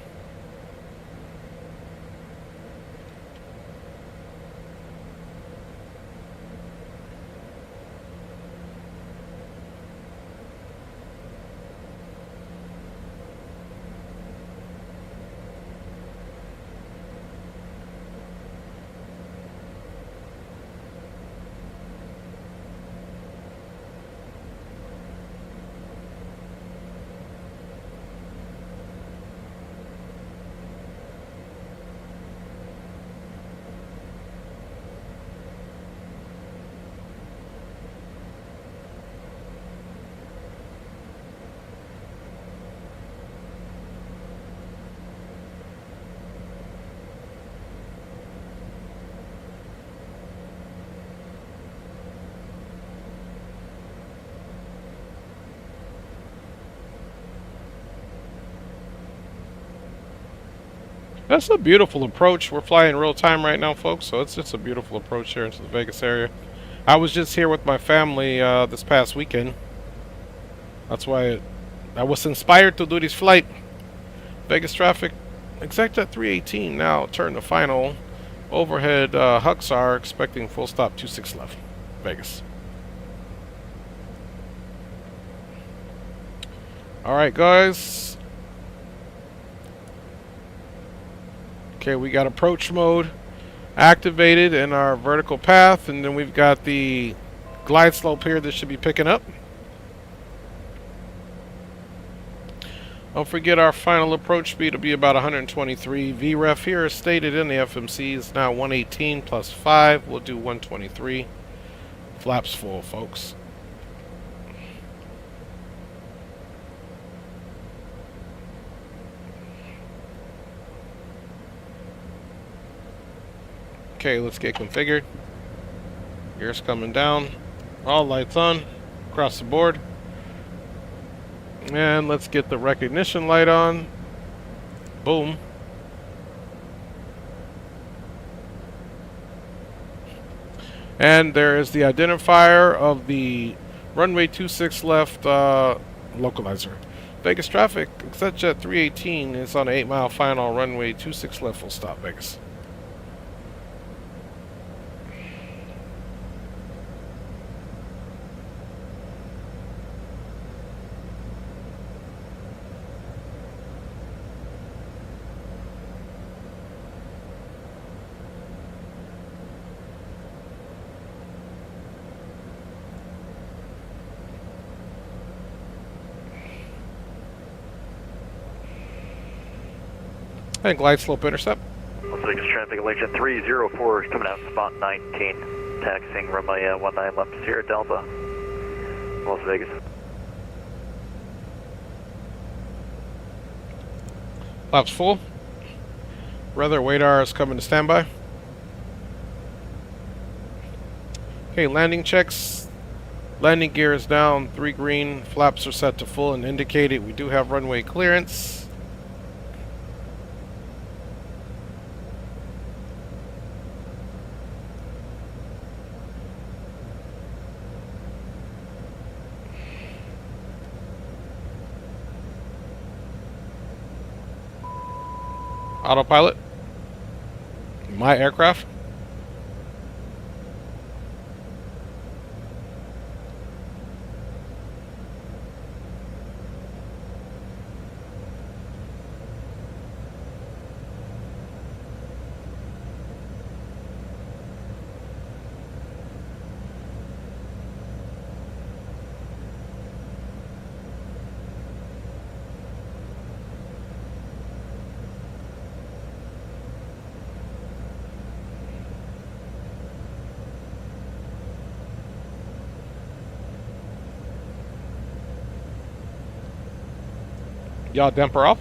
That's a beautiful approach. We're flying real time right now, folks, so it's just a beautiful approach here into the Vegas area. I was just here with my family this past weekend. That's why I was inspired to do this flight. Vegas traffic, Exec Jet 318 now turn to final. Overhead Hucks are expecting full stop 26 left. Vegas. Alright, guys. Okay, we got approach mode activated in our vertical path, and then we've got the glide slope here that should be picking up. Don't forget our final approach speed will be about 123. VREF here is stated in the FMC is now 118 plus 5. We'll do 123. Flaps full, folks. Okay, let's get configured. Gears coming down. All lights on across the board. And let's get the recognition light on. Boom. And there is the identifier of the runway 26 left localizer. Vegas traffic, Exec Jet 318 is on an 8-mile final, runway 26 left, full stop, Vegas. And glide slope intercept. Las Vegas traffic, Legend 304 is coming out spot 19, taxiing runway 19 left, Sierra Delta, Las Vegas. Flaps full. Rudder radar is coming to standby. Okay, landing checks. Landing gear is down, 3 green. Flaps are set to full and indicated. We do have runway clearance. Autopilot. My aircraft. Yaw damper off.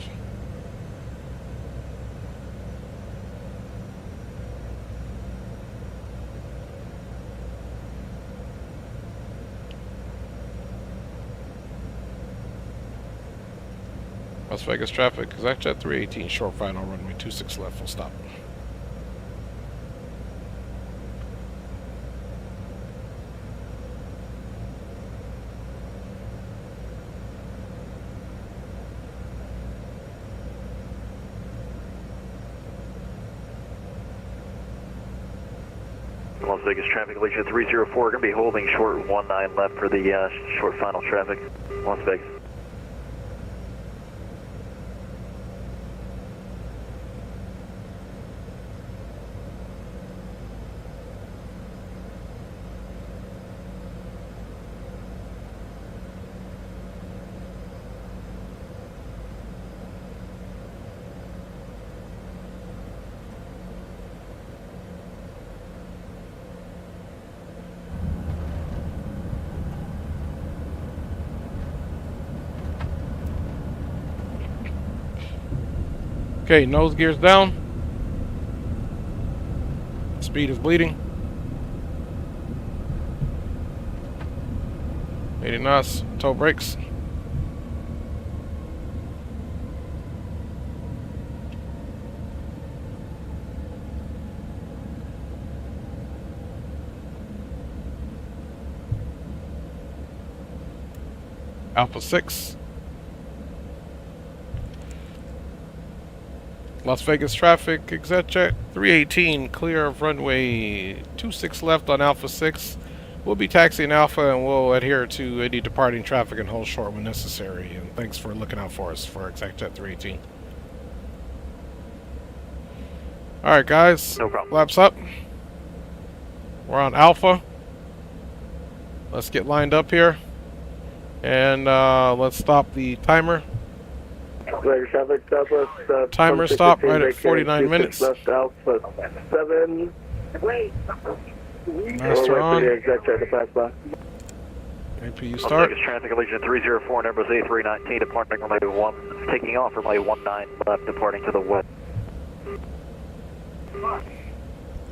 Las Vegas traffic, Exec Jet 318, short final, runway 26 left, full stop. Las Vegas traffic, Legend 304, going to be holding short 19 left for the short final traffic, Las Vegas. Okay, nose gear's down. Speed is bleeding. 80 knots, toe brakes. Alpha 6. Las Vegas traffic, Exec Jet 318, clear of runway 26 left on Alpha 6. We'll be taxiing Alpha and we'll adhere to any departing traffic and hold short when necessary. And thanks for looking out for us for Exec Jet 318. Alright guys, No problem. flaps up. We're on Alpha. Let's get lined up here. And let's stop the timer. Timer stop right at 49 minutes. Left Alpha 7. Master on. APU Las start. Vegas traffic, Allegiant 304, numbers A319, departing runway 1, taking off runway 19 left, departing to the west.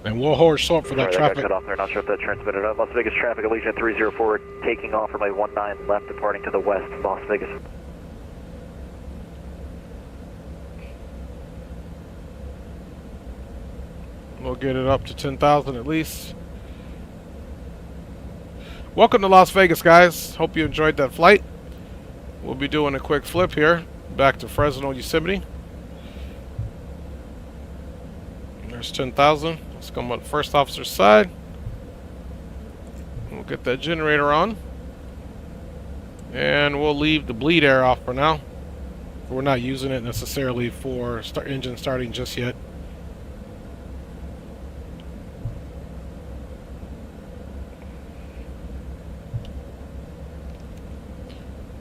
And we'll hold short for that Sorry, that got traffic. cut off there, not sure if that transmitted out. Las Vegas traffic, Allegiant 304, taking off runway 19 left, departing to the west, Las Vegas. We'll get it up to 10,000 at least. Welcome to Las Vegas, guys. Hope you enjoyed that flight. We'll be doing a quick flip here back to Fresno, Yosemite. There's 10,000. Let's come on the first officer's side. We'll get that generator on. And we'll leave the bleed air off for now. We're not using it necessarily for engine starting just yet.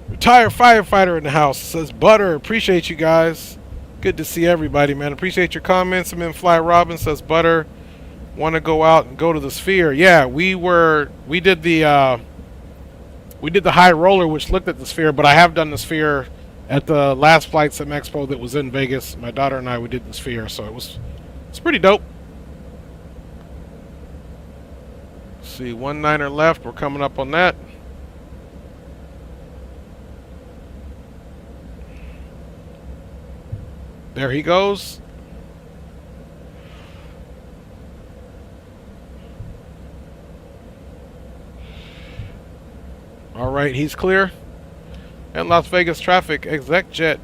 Retired firefighter in the house says Butter. Appreciate you guys. Good to see everybody, man. Appreciate your comments. I'm in Fly Robin says Butter. Want to go out and go to the Sphere? Yeah, we did the high roller, which looked at the Sphere, but I have done the Sphere at the last Flight Sim Expo that was in Vegas. My daughter and I, we did the Sphere, so it's pretty dope. Let's see, 19er left. We're coming up on that. There he goes. All right, he's clear. And Las Vegas traffic, Exec Jet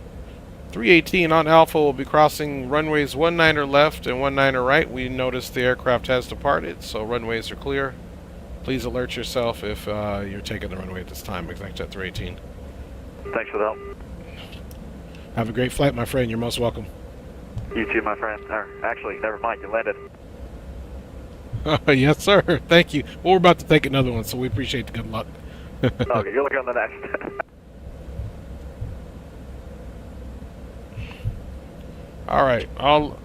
318 on Alpha will be crossing runways 19er left and 19er right. We noticed the aircraft has departed, so runways are clear. Please alert yourself if you're taking the runway at this time, Exec Jet 318. Thanks for the help. Have a great flight, my friend. You're most welcome. You too, my friend. Actually, never mind, you landed. Yes, sir. Thank you. Well, we're about to take another one, so we appreciate the good luck. Okay, you're looking on the next. All right. All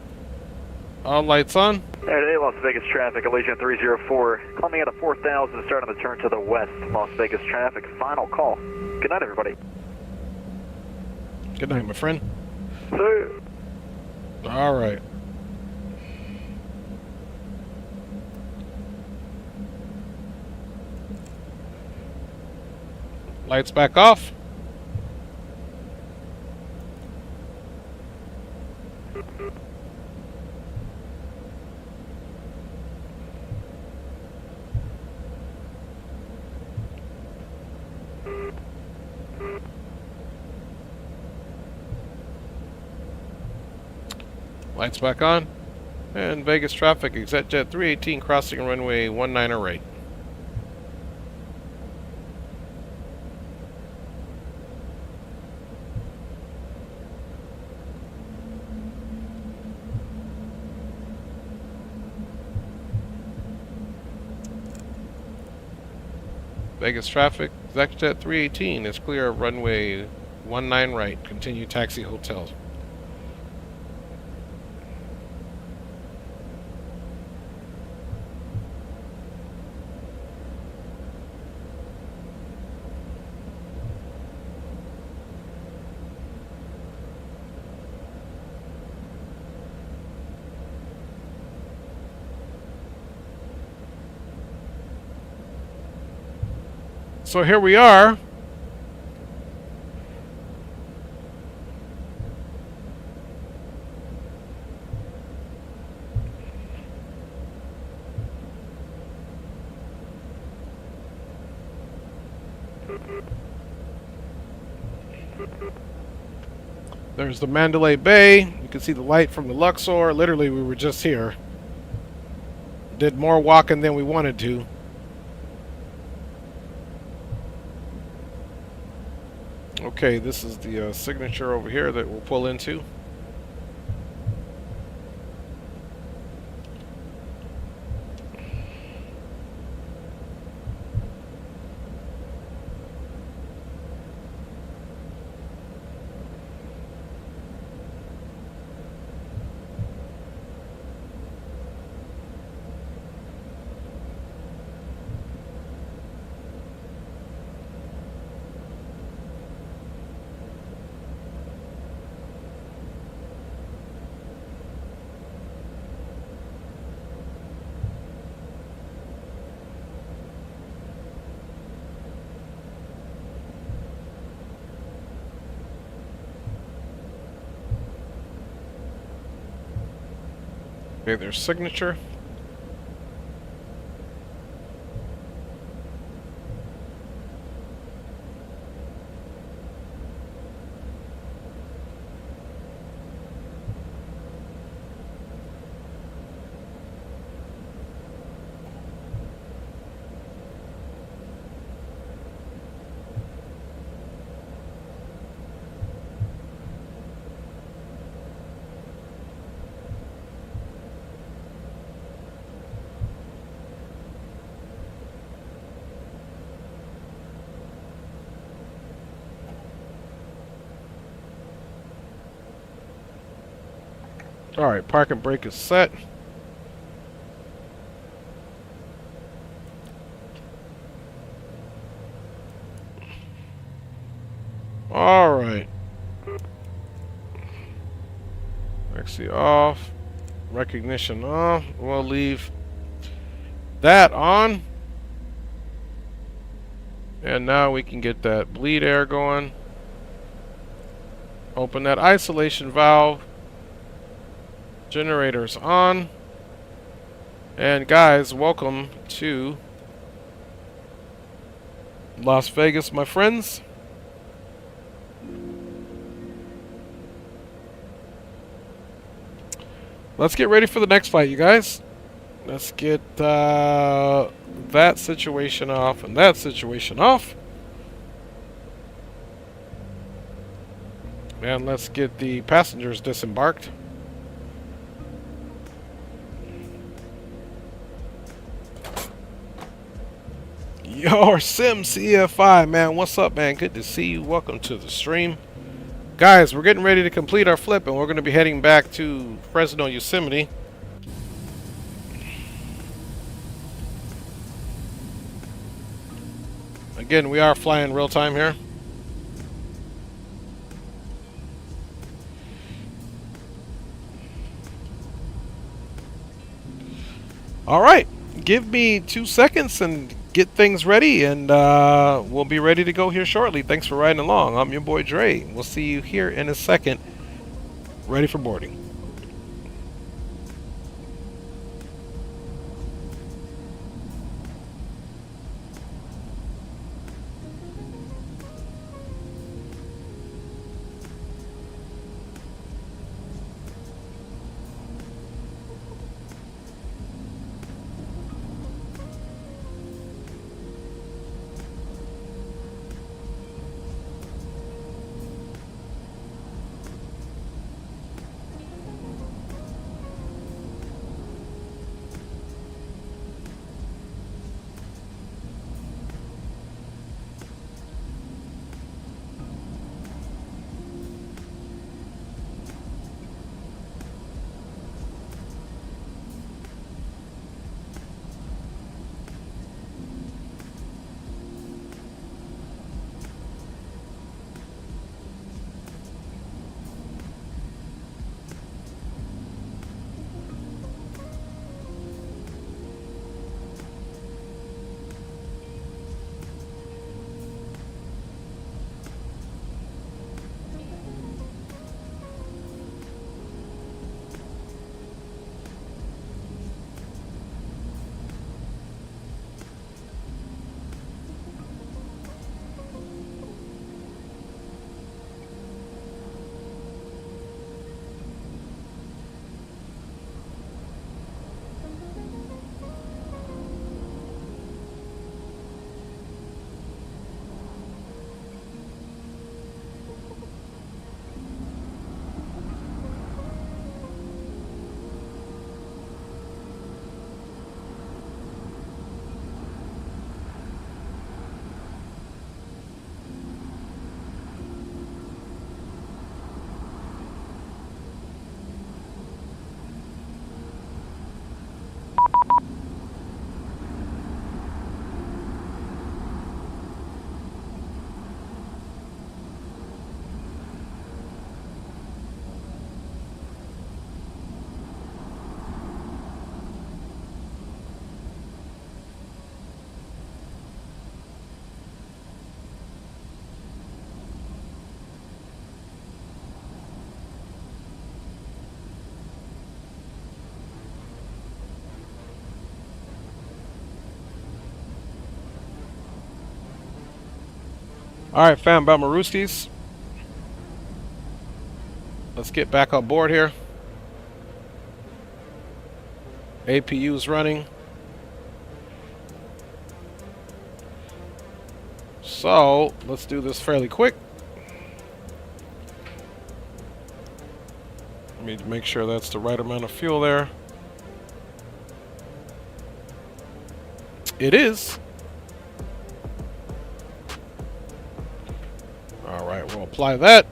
lights on. Today, Las Vegas traffic, Allegiant 304, climbing at a 4,000, starting the turn to the west. Las Vegas traffic, final call. Good night, everybody. Good night, my friend. See. All right. Lights back off. Lights back on. And Vegas traffic, Exec Jet 318 crossing runway 19er right. Vegas traffic, Exec Jet 318 is clear of runway 19 right. Continue taxi hotel. So here we are. There's the Mandalay Bay. You can see the light from the Luxor. Literally, we were just here. Did more walking than we wanted to. Okay, this is the signature over here that we'll pull into. Okay, their signature. Alright, park and brake is set. Alright. Actually off. Recognition off. We'll leave that on. And now we can get that bleed air going. Open that isolation valve. Generators on. And guys, welcome to Las Vegas, my friends. Let's get ready for the next flight, you guys. Let's get that situation off and that situation off. And let's get the passengers disembarked. Yo, Sim CFI, man, what's up, man? Good to see you. Welcome to the stream. Guys, we're getting ready to complete our flip, and we're going to be heading back to Fresno, Yosemite. Again, we are flying real time here. All right, give me 2 seconds and get things ready, and we'll be ready to go here shortly. Thanks for riding along. I'm your boy Dre. We'll see you here in a second. Ready for boarding. Alright, fam, Balmaroosties. Let's get back on board here. APU's running. So, let's do this fairly quick. Let me make sure that's the right amount of fuel there. It is. Alright, we'll apply that.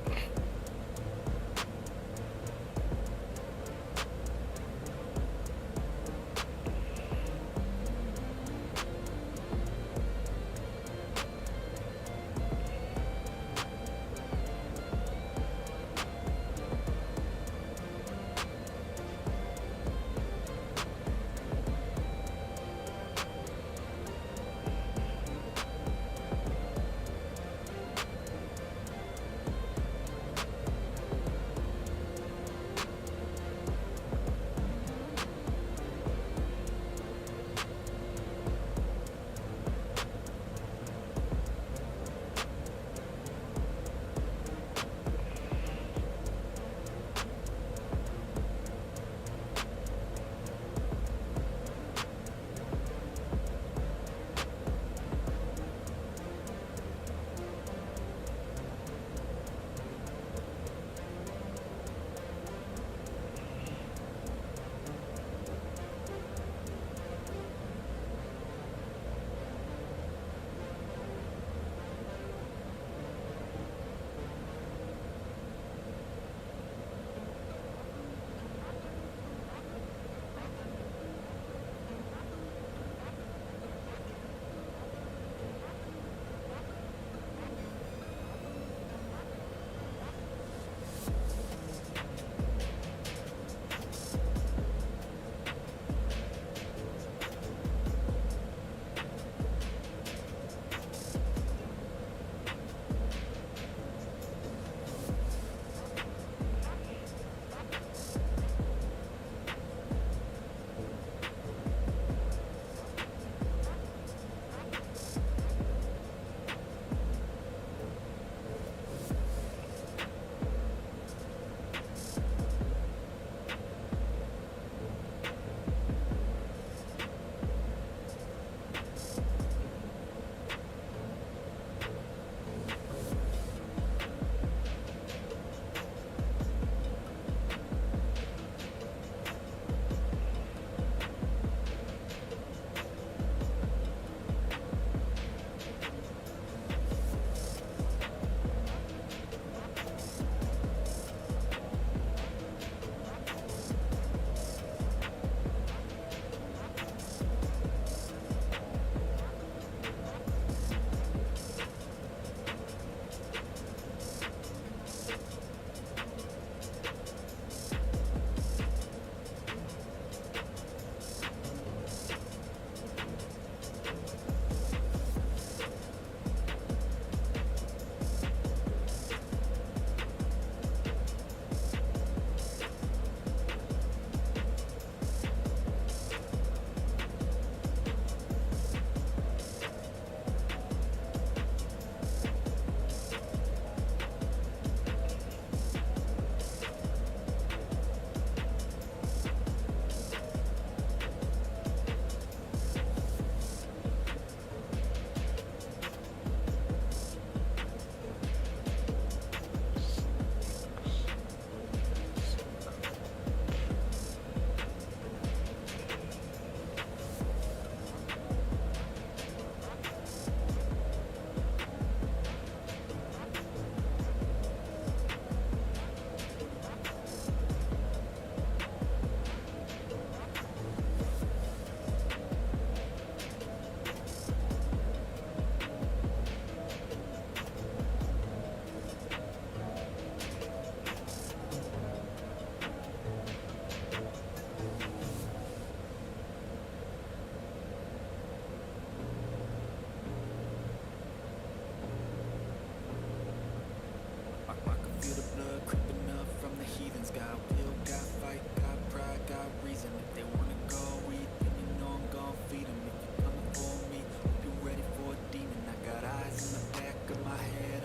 of my head.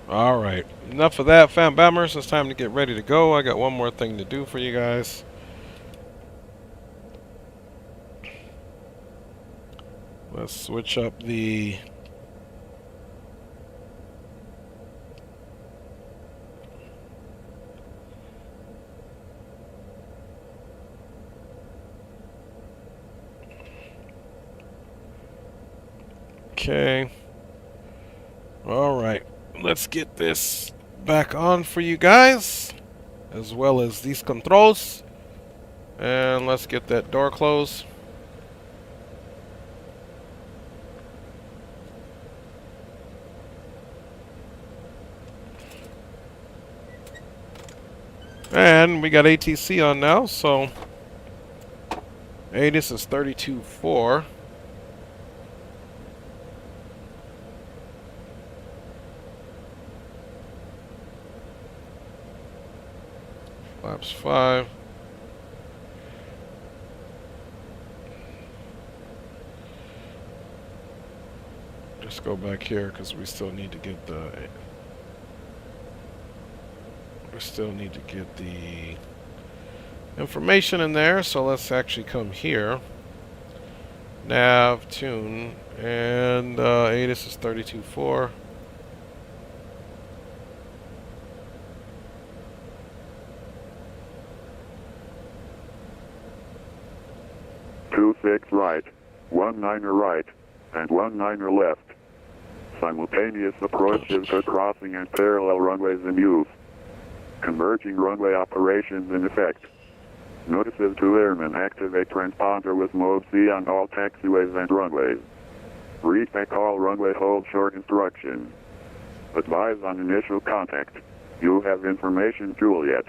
Alright, enough of that, fam bammers. It's time to get ready to go. I got one more thing to do for you guys. Let's switch up the... Okay. Alright. Let's get this back on for you guys, as well as these controls, and let's get that door closed. And we got ATC on now, so this is 32.4. Flaps 5. Just go back here because we still need to get the... We still need to get the information in there, so let's actually come here. Nav, tune, and this is 32.4. Right, 19er right, and 19er left. Simultaneous approaches to crossing and parallel runways in use. Converging runway operations in effect. Notices to airmen: activate transponder with mode C on all taxiways and runways. Retake all runway hold short instructions. Advise on initial contact. You have information, Juliet.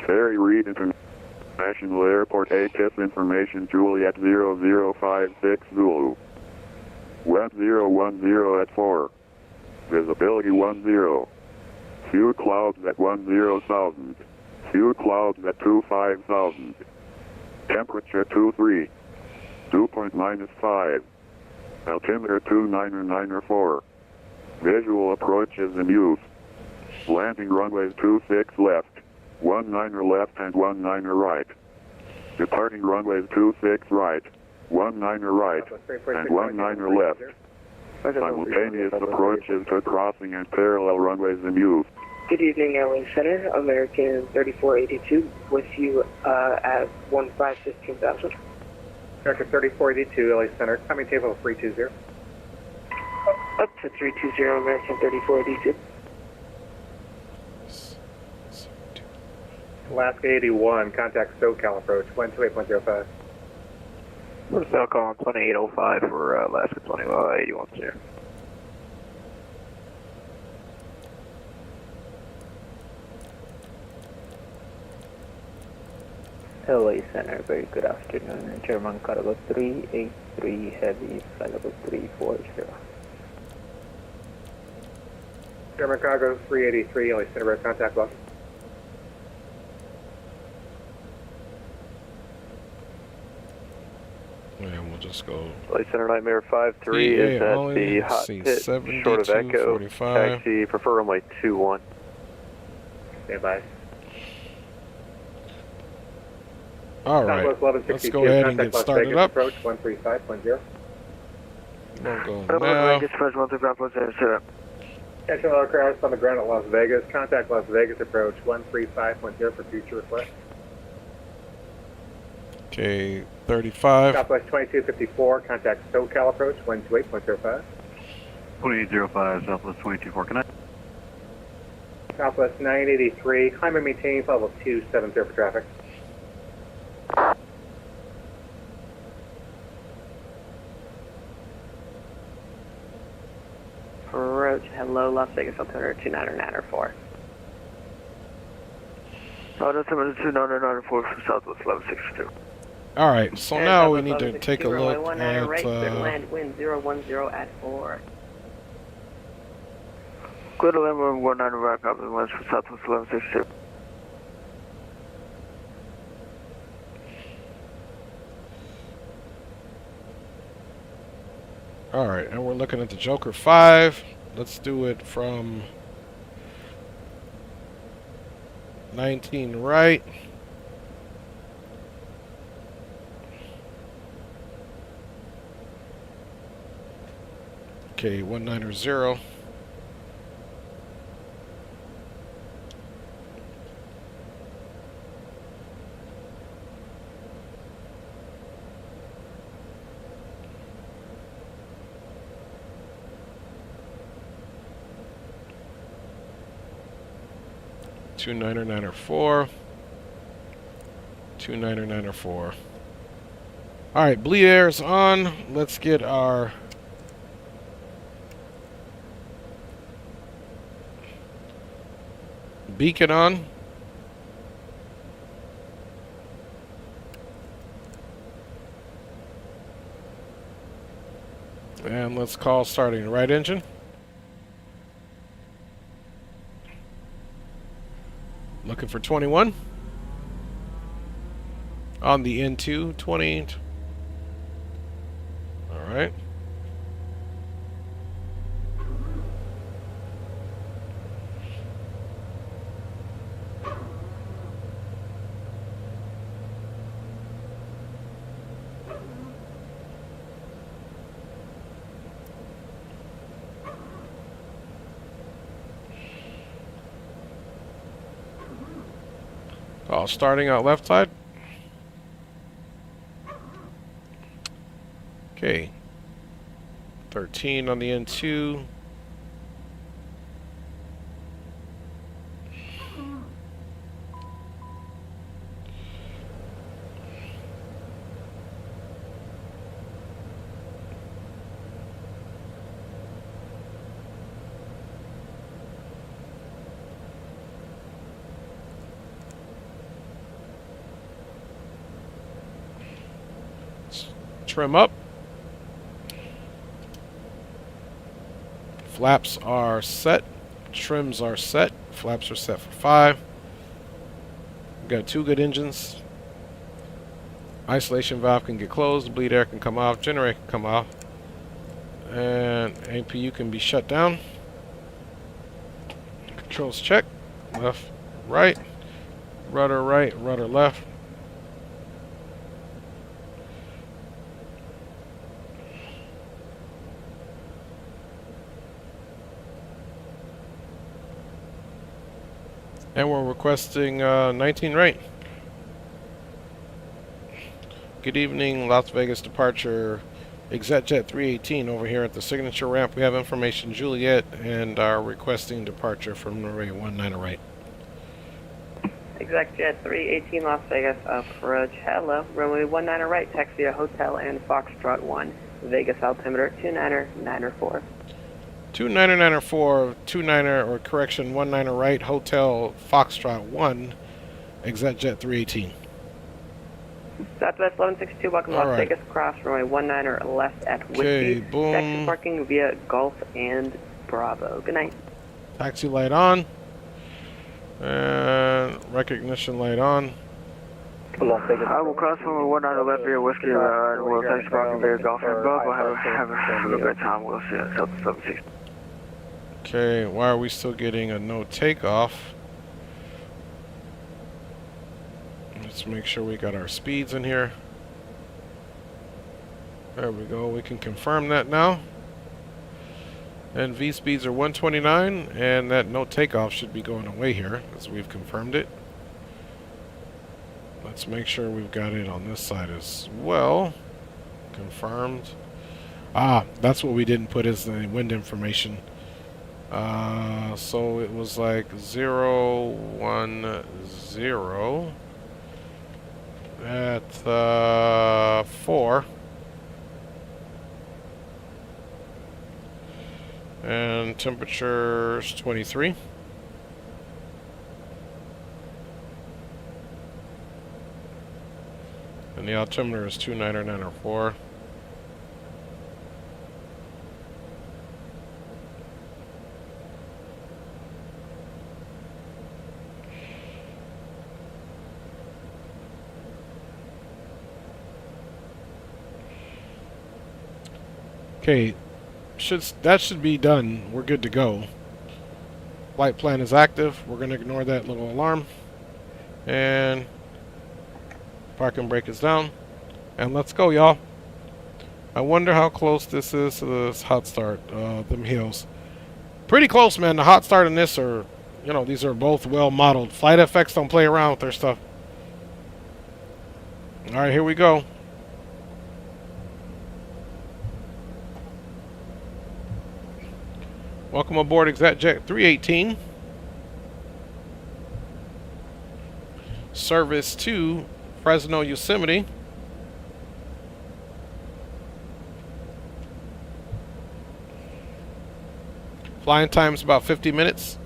Ferry Reed International Airport ATIS information, Juliet 0056 Zulu. 1010 at 4. Visibility 10. Few clouds at 10,000. Few clouds at 25,000. Temperature 23. Dew point -5. Altimeter 2994. Visual approaches in use. Landing runways 26 left. 19er left and 19er right. Departing runways 26 right, 19er right, and 19er left. Simultaneous approaches to crossing and parallel runways in use. Good evening, LA Center. American 3482 with you at 15,000. American 3482, LA Center. Coming table 320. Up to 320, American 3482. Alaska 81, contact SoCal approach, 128.05. SoCal 2805 for Alaska 81, sir. LA Center, very good afternoon. German cargo 383 heavy, flight level 340. German cargo 383, LA Center, red contact lost. And we'll just go. LA Center Nightmare 53 is at the hot pit, short of Echo. 45. Taxi, prefer runway 21. Stand by. All right, let's go ahead and get started up. Approach 135.0. We'll go now. Attention all aircraft on the ground at Las Vegas. Contact Las Vegas approach 135.0 for future request. Okay, 35. Southwest 2254, contact SoCal approach 128.05. 2805, Southwest 224, connect. Southwest 983, climb and maintain level 270 for traffic. Approach, hello, Las Vegas, altimeter 29904. Altimeter 29904 for Southwest 1162. All right, so now we need to take a look at land wind 010 at 4. Clear to land 119 right, copy west for Southwest 1162. all right, and we're looking at the Joker 5. Let's do it from 19 right. Okay, 190. Two 904. 2994. All right, bleed air is on. Let's get our beacon on. And let's call starting right engine. Looking for 21. On the N2, 20. All right. Starting out left side. Okay. 13 on the N2. Trim up. Flaps are set. Trims are set. Flaps are set for 5. We've got 2 good engines. Isolation valve can get closed. Bleed air can come off. Generator can come off. And APU can be shut down. Controls check. Left, right. Rudder right, rudder left. And we're requesting 19 right. Good evening, Las Vegas departure. Exec Jet 318 over here at the signature ramp. We have information Juliet and are requesting departure from runway 19 right. Exec Jet 318 Las Vegas approach. Hello, runway 19 right. Taxi to Hotel and Foxtrot 1. Vegas altimeter 2994. 2994, 29 or correction 19 right, Hotel Foxtrot 1, Exec Jet 318. Southwest 1162, welcome to Las Vegas, cross runway 19 left at Whiskey. Okay, boom. Taxi parking via Golf and Bravo. Good night. Taxi light on. And recognition light on. I will cross runway 19 left via Whiskey, and we'll taxi parking via Golf and Bravo. Have a good time. We'll see you at Southwest 760. Okay, why are we still getting a no takeoff? Let's make sure we got our speeds in here. There we go. We can confirm that now. And V speeds are 129, and that no takeoff should be going away here, as we've confirmed it. Let's make sure we've got it on this side as well. Confirmed. Ah, that's what we didn't put as the wind information. So it was like 010 at 4. And temperature's 23. And the altimeter is 29904. Okay. That should be done. We're good to go. Flight plan is active. We're going to ignore that little alarm. And parking brake is down. And let's go, y'all. I wonder how close this is to this hot start. Them hills. Pretty close, man. The hot start and this are, you know, these are both well modeled. FlightFX don't play around with their stuff. Alright, here we go. Welcome aboard Exec Jet 318. Service to Fresno, Yosemite. Flying time's about 50 minutes.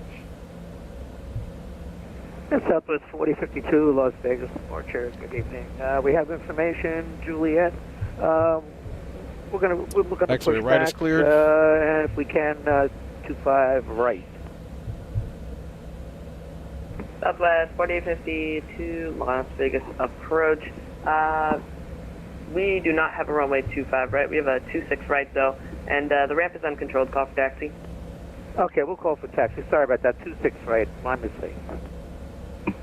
Southwest 4052, Las Vegas, more chairs. Good evening. We have information, Juliet. We're looking to X-ray push right back, is cleared. and if we can, 25 right. Southwest 4052, Las Vegas approach. We do not have a runway 25 right. We have a 26 right though, and the ramp is uncontrolled. Call for taxi. Okay, we'll call for taxi. Sorry about that. 26 right. My mistake.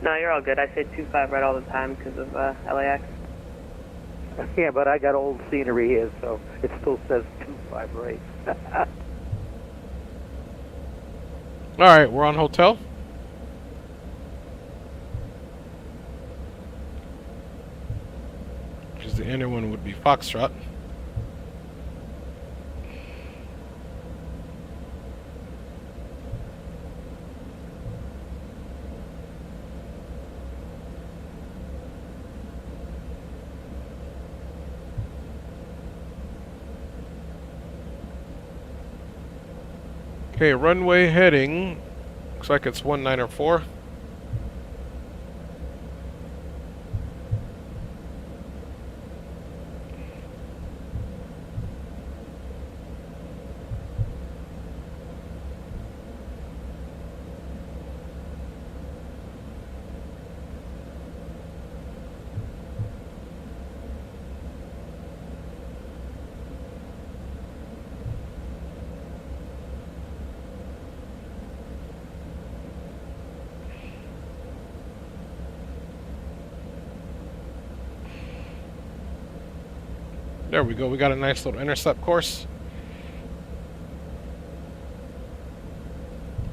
No, you're all good. I say 25 right all the time because of LAX. Yeah, but I got old scenery here, so it still says 25 right. Alright, we're on hotel. Which is the inner one would be Foxtrot. Okay, runway heading. Looks like it's 194. There we go. We got a nice little intercept course.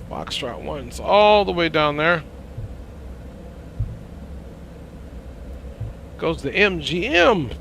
Foxtrot 1's all the way down there. Goes the MGM.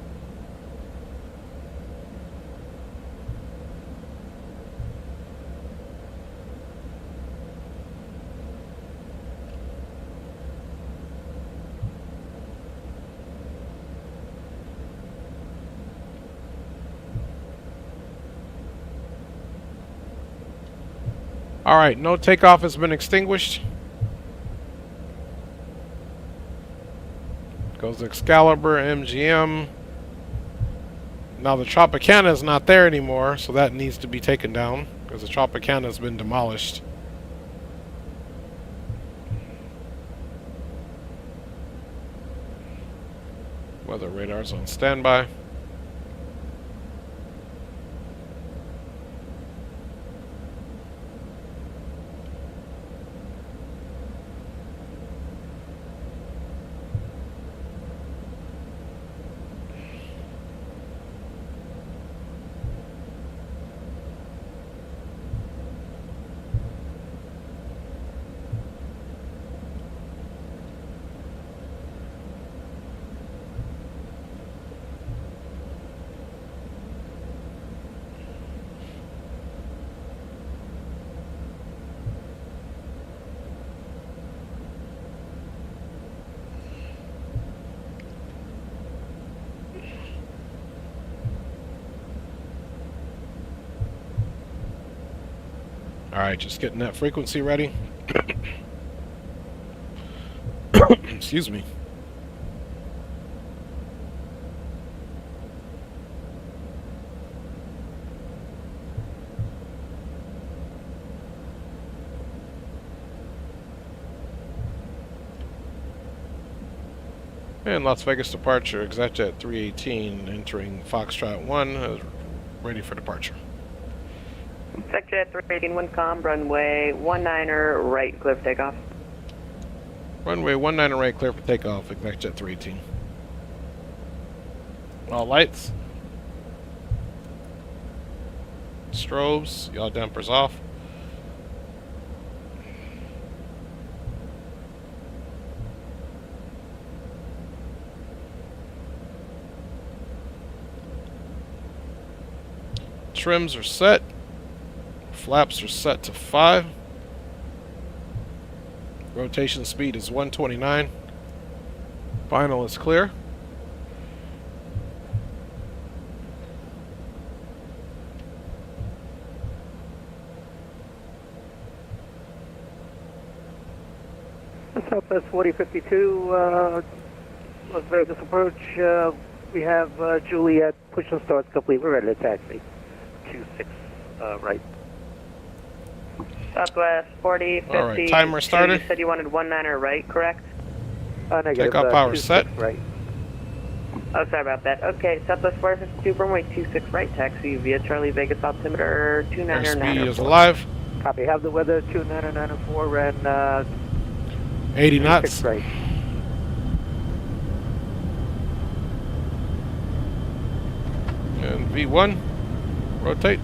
Alright, no takeoff has been extinguished. Goes Excalibur, MGM. Now the Tropicana is not there anymore, so that needs to be taken down because the Tropicana has been demolished. Weather radar's on standby. Alright, just getting that frequency ready. Excuse me. And Las Vegas departure, Exec Jet 318 entering Foxtrot 1, ready for departure. Exec Jet 318, Windcom, runway 19er, right, clear for takeoff. Runway 19 right, clear for takeoff, Exec Jet 318. All lights. Strobes, yaw dampers off. Trims are set. Flaps are set to 5. Rotation speed is 129. Final is clear. Southwest 4052, Las Vegas approach. We have Juliet, push and start complete. We're ready to taxi. Q6 right. Southwest 4050. All right, timer started. You said you wanted 19er right, correct? Negative. Takeoff power set. Right. Oh, sorry about that. Okay, Southwest 452, runway 26 right, taxi via Charlie Vegas altimeter 299. Airspeed is alive. Copy. Have the weather 2994 and 80 knots. right. And V1, rotate.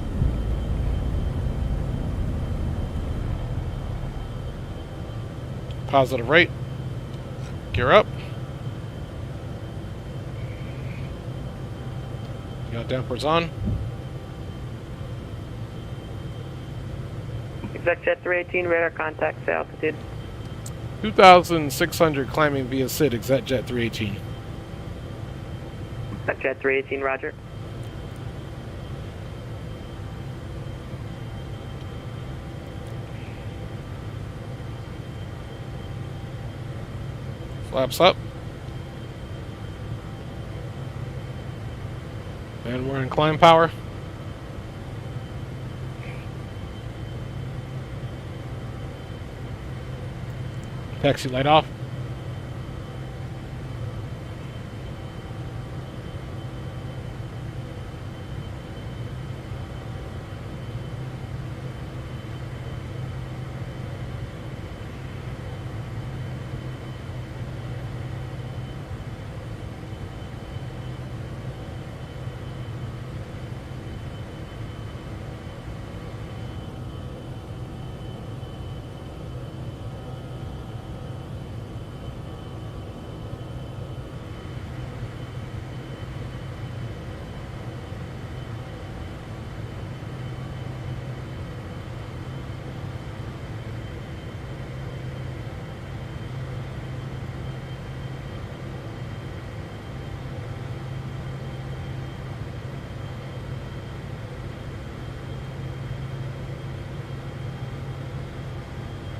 Positive rate. Gear up. Got dampers on. Exec Jet 318, radar contact, altitude. 2,600 climbing via SID, Exec Jet 318. Exec Jet 318, roger. Flaps up. And we're in climb power. Taxi light off.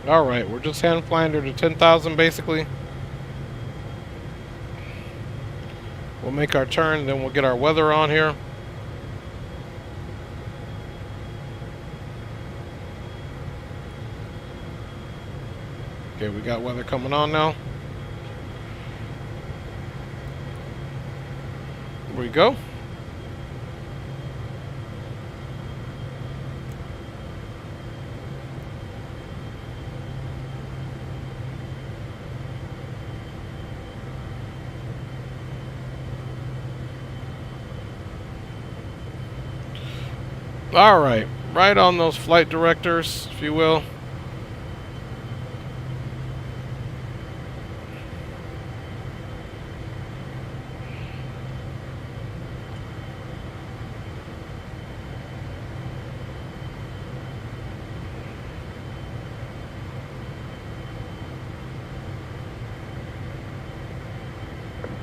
Alright, we're just hand flying to 10,000 basically. We'll make our turn, then we'll get our weather on here. Okay, we got weather coming on now. Here we go. Alright, right on those flight directors, if you will.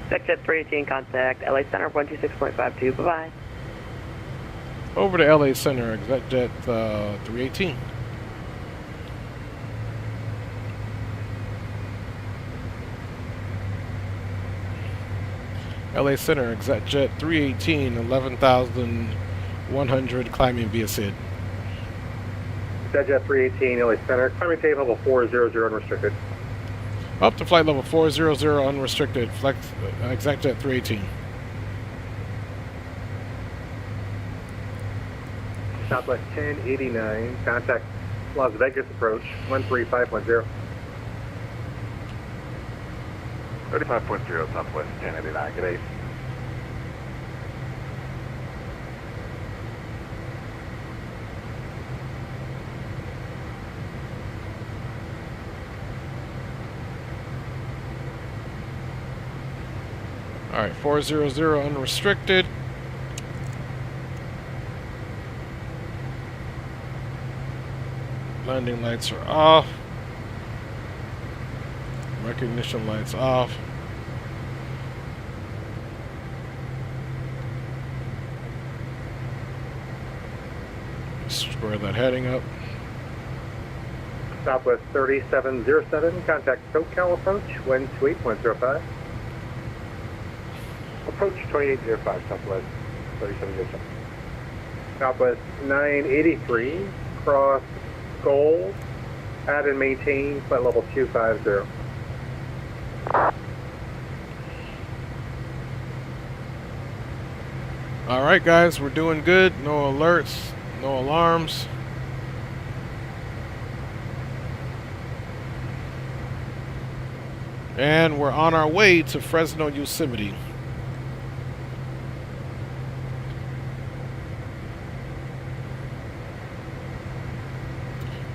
Exec Jet 318, contact LA Center 126.52, bye-bye. Over to LA Center, Exec Jet 318. LA Center, Exec Jet 318, 11,100, climbing via SID. Exec Jet 318, LA Center, climbing tape level 400 unrestricted. Up to flight level 400, unrestricted, Exec Jet 318. Southwest 1089, contact Las Vegas approach, 135.0. 35.0, Southwest 1089, good day. Alright, 400 unrestricted. Landing lights are off. Recognition lights off. Square that heading up. Southwest 3707, contact SoCal approach, wind 28.05. Approach 2805, Southwest 3707. Southwest 983, cross Gold, add and maintain flight level 250. Alright guys, we're doing good. No alerts, no alarms. And we're on our way to Fresno, Yosemite.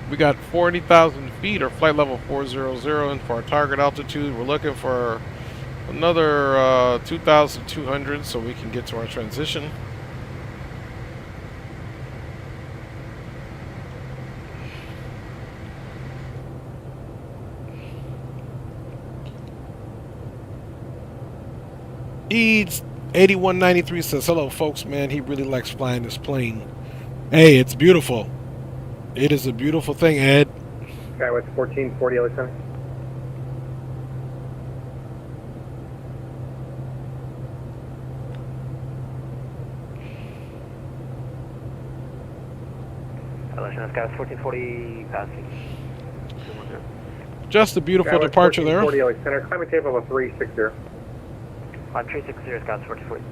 We got 40,000 feet or flight level 400 and for our target altitude. We're looking for another 2,200 so we can get to our transition. Eads 8193 says, hello folks, man, he really likes flying this plane. Hey, it's beautiful. It is a beautiful thing, Ed. Guy with 1440 LA Center. LA Center, Sky 1440, passing. Just a beautiful departure there. 1440 LA Center, climbing tape level 360. On 360, Sky 1440.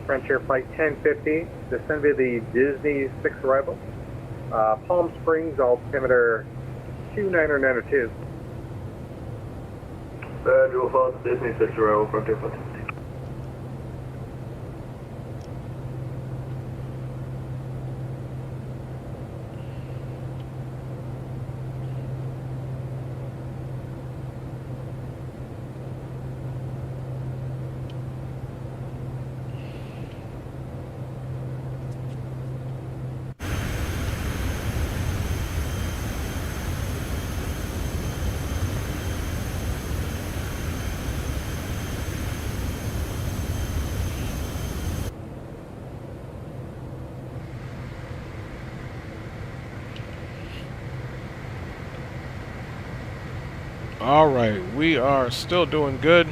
Frontier Flight 1050, descend via the Disney 6 arrival. Palm Springs, altimeter 29902. Dual fault, Disney 6 arrival, Frontier Flight 1050. All right, we are still doing good.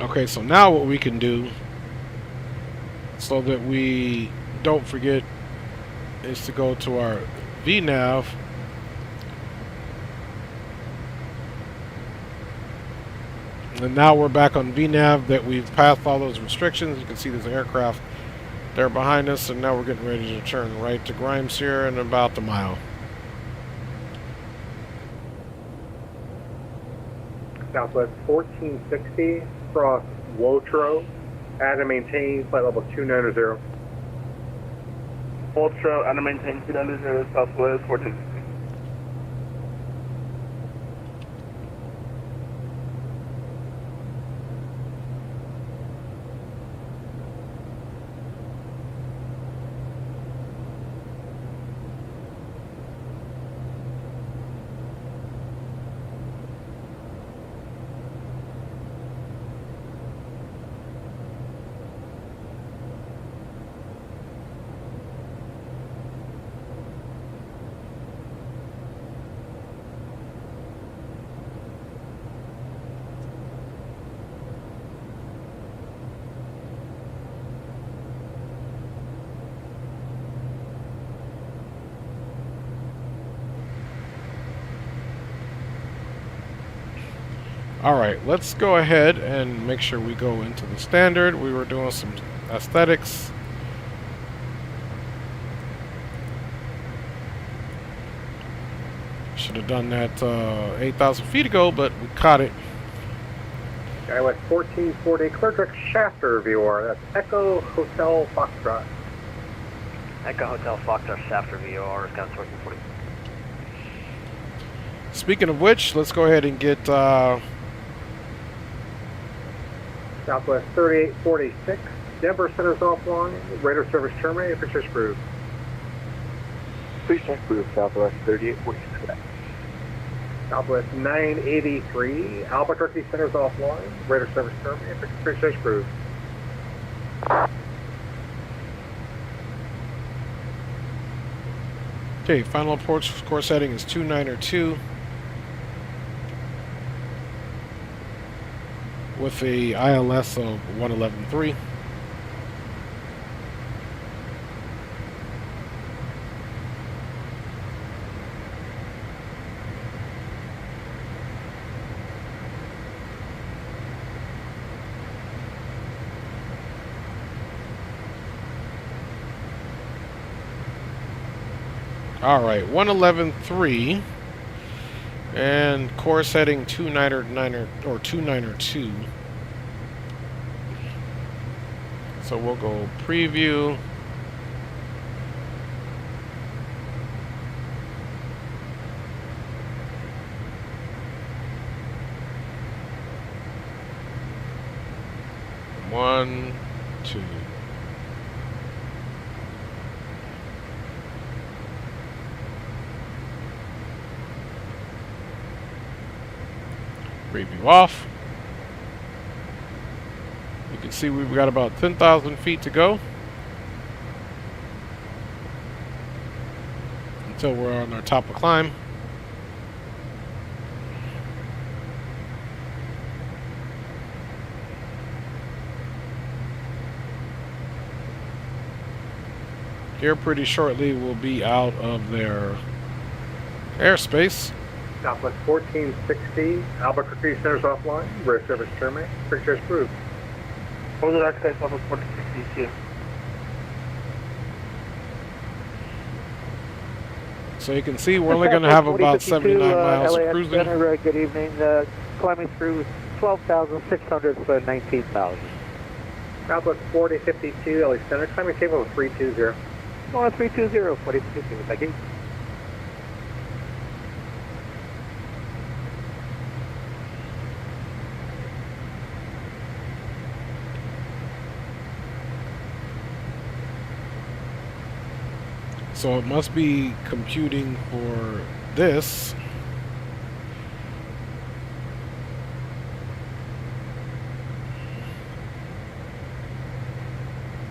Okay, so now what we can do so that we don't forget is to go to our VNav. And now we're back on VNav that we've passed all those restrictions. You can see there's an aircraft there behind us, and now we're getting ready to turn right to Grimes here in about a mile. Southwest 1460, cross Wotro, add and maintain flight level 290. Ultra, and maintain 290, Southwest 14. Alright, let's go ahead and make sure we go into the standard. We were doing some aesthetics. Should have done that 8,000 feet ago, but we caught it. Guy with 1440, clear direct Shafter VOR. That's Echo Hotel Foxtrot. Echo Hotel Foxtrot Shafter VOR is kind of 1440. Speaking of which, let's go ahead and get Southwest 3846, Denver centers offline, radar service terminated, pictures approved. Please check through Southwest 3846. Southwest 983, Albuquerque centers offline, radar service terminated, pictures approved. Okay, final approach course heading is 292 with a ILS of 111.3. Alright, 111.3 and course heading 292. So we'll go preview. One, two. Preview off. You can see we've got about 10,000 feet to go until we're on our top of climb. Here pretty shortly we'll be out of their airspace. Southwest 1460, Albuquerque centers offline, radar service terminated, pictures approved. What was the next guy? Southwest 1462. So you can see we're only going to have about 79 miles of cruising. Center, good evening. Climbing through 12,600 for 19,000. Southwest 4052, LA Center, climbing table of 320. 320, 4052, thank you. So it must be computing for this.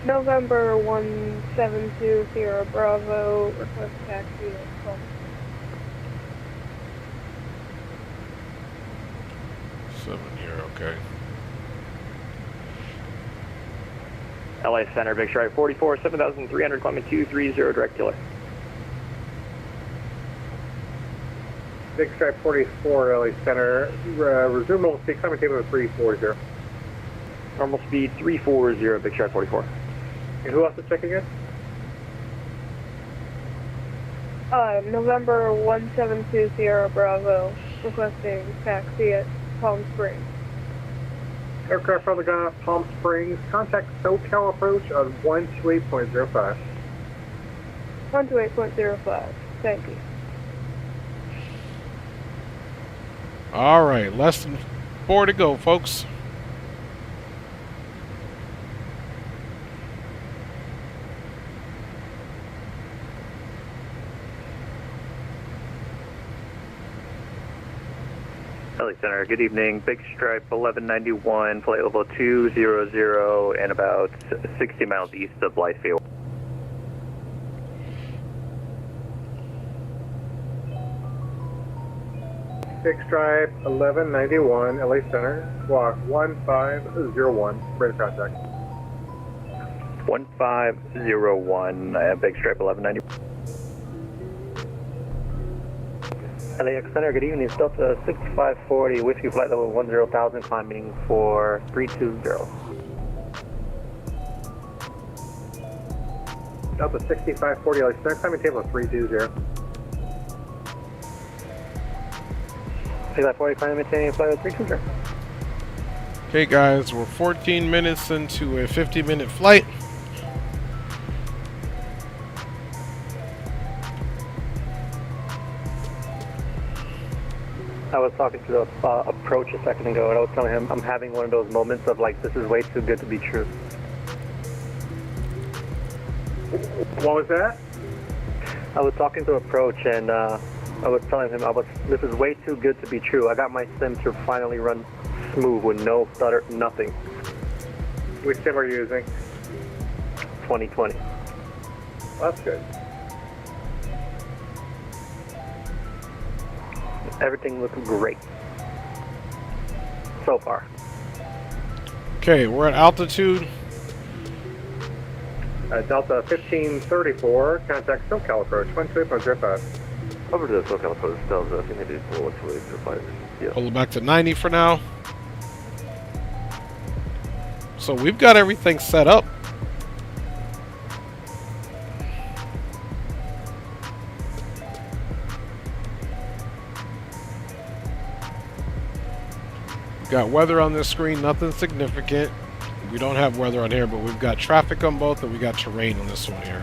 November 172 Sierra Bravo, request taxi at 12. 7 here, okay. LA Center, Big Strike 44, 7,300, climbing 230, direct killer. Big Stripe 44, LA Center, resume normal speed, climbing table of 340. Normal speed 340, Big Strike 44. And who else is checking in? November 172 Sierra Bravo, requesting taxi at Palm Springs. Aircraft on the ground at Palm Springs, contact SoCal approach on 128.05. 128.05, thank you. Alright, less than 4 to go, folks. LA Center, good evening. Big Stripe 1191, flight level 200 and about 60 miles east of Blythefield. Big Stripe 1191, LA Center, squawk 1501, radar contact. 1501, Big Stripe 1191. LAX Center, good evening. It's Delta 6540 with you, flight level 10,000, climbing for 320. Delta 6540, LA Center, climbing table 320. 6540, climbing maintaining flight level 320. Okay, guys, we're 14 minutes into a 50-minute flight. I was talking to the approach a second ago, and I was telling him I'm having one of those moments of like, this is way too good to be true. What was that? I was talking to approach, and I was telling him this is way too good to be true. I got my sim to finally run smooth with no stutter, nothing. Which sim are you using? 2020. Well, that's good. Everything looks great so far. Okay, we're at altitude. Delta 1534, contact SoCal approach, 12.05. Over to the SoCal approach, Delta, I think they did 412.05. Yeah. Pull it back to 90 for now. So we've got everything set up. We've got weather on this screen, nothing significant. We don't have weather on here, but we've got traffic on both and we got terrain on this one here.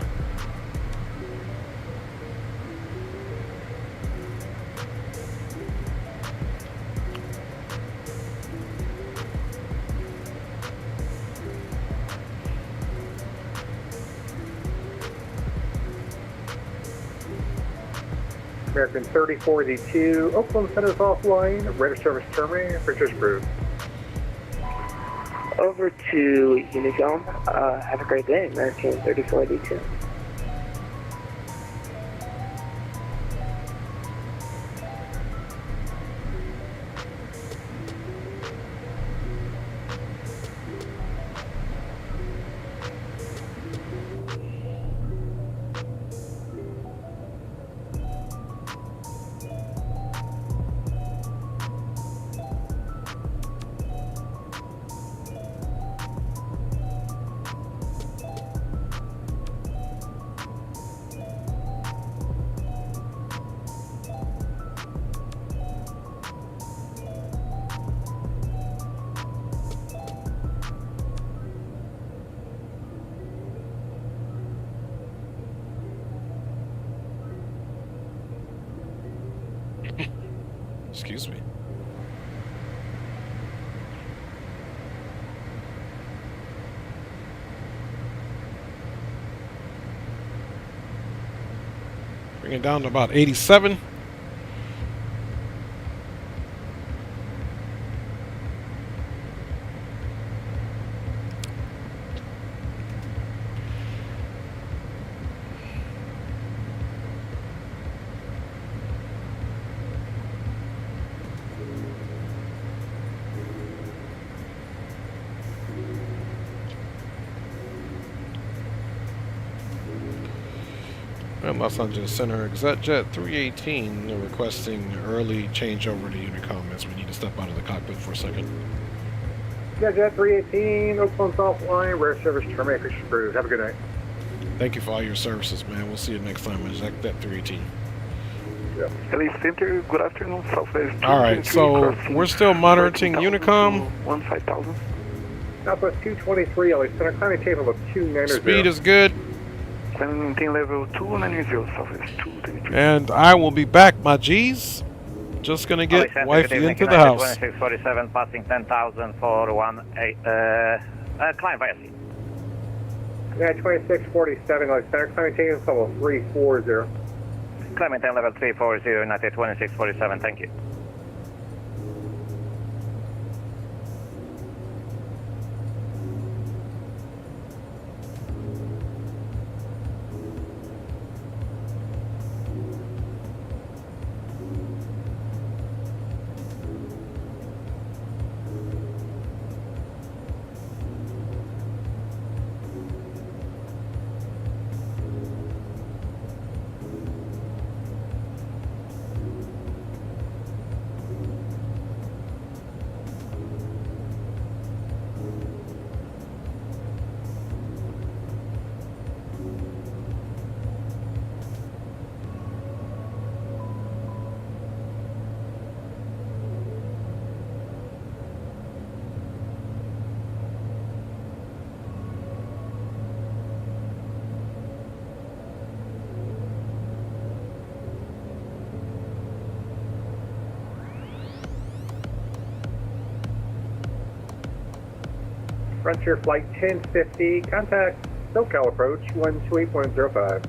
American 3042, Oakland Center's offline, radar service terminated, British approved. Over to Honeycomb. Have a great day, American 3482. Excuse me. Bring it down to about 87. And Los Angeles Center, Exec Jet 318, they're requesting early changeover to Unicom as we need to step out of the cockpit for a second. Exec Jet 318, Oakland's offline, radar service terminated, British approved. Have a good night. Thank you for all your services, man. We'll see you next time, Exec Jet 318. LA Center, good afternoon, Southwest. Alright, so we're still monitoring Unicom. 15,000. Southwest 223, LA Center, climbing table of 290. Speed is good. Maintain level 290, Southwest 223. And I will be back, my G's. Just gonna get wifey into the house. 2647, passing 10,000 for 18, climb via sea. Yeah, 2647, LA Center, climbing table level 340. Climb maintain level 340, United 2647, thank you. Frontier Flight 1050, contact SoCal approach 128.05.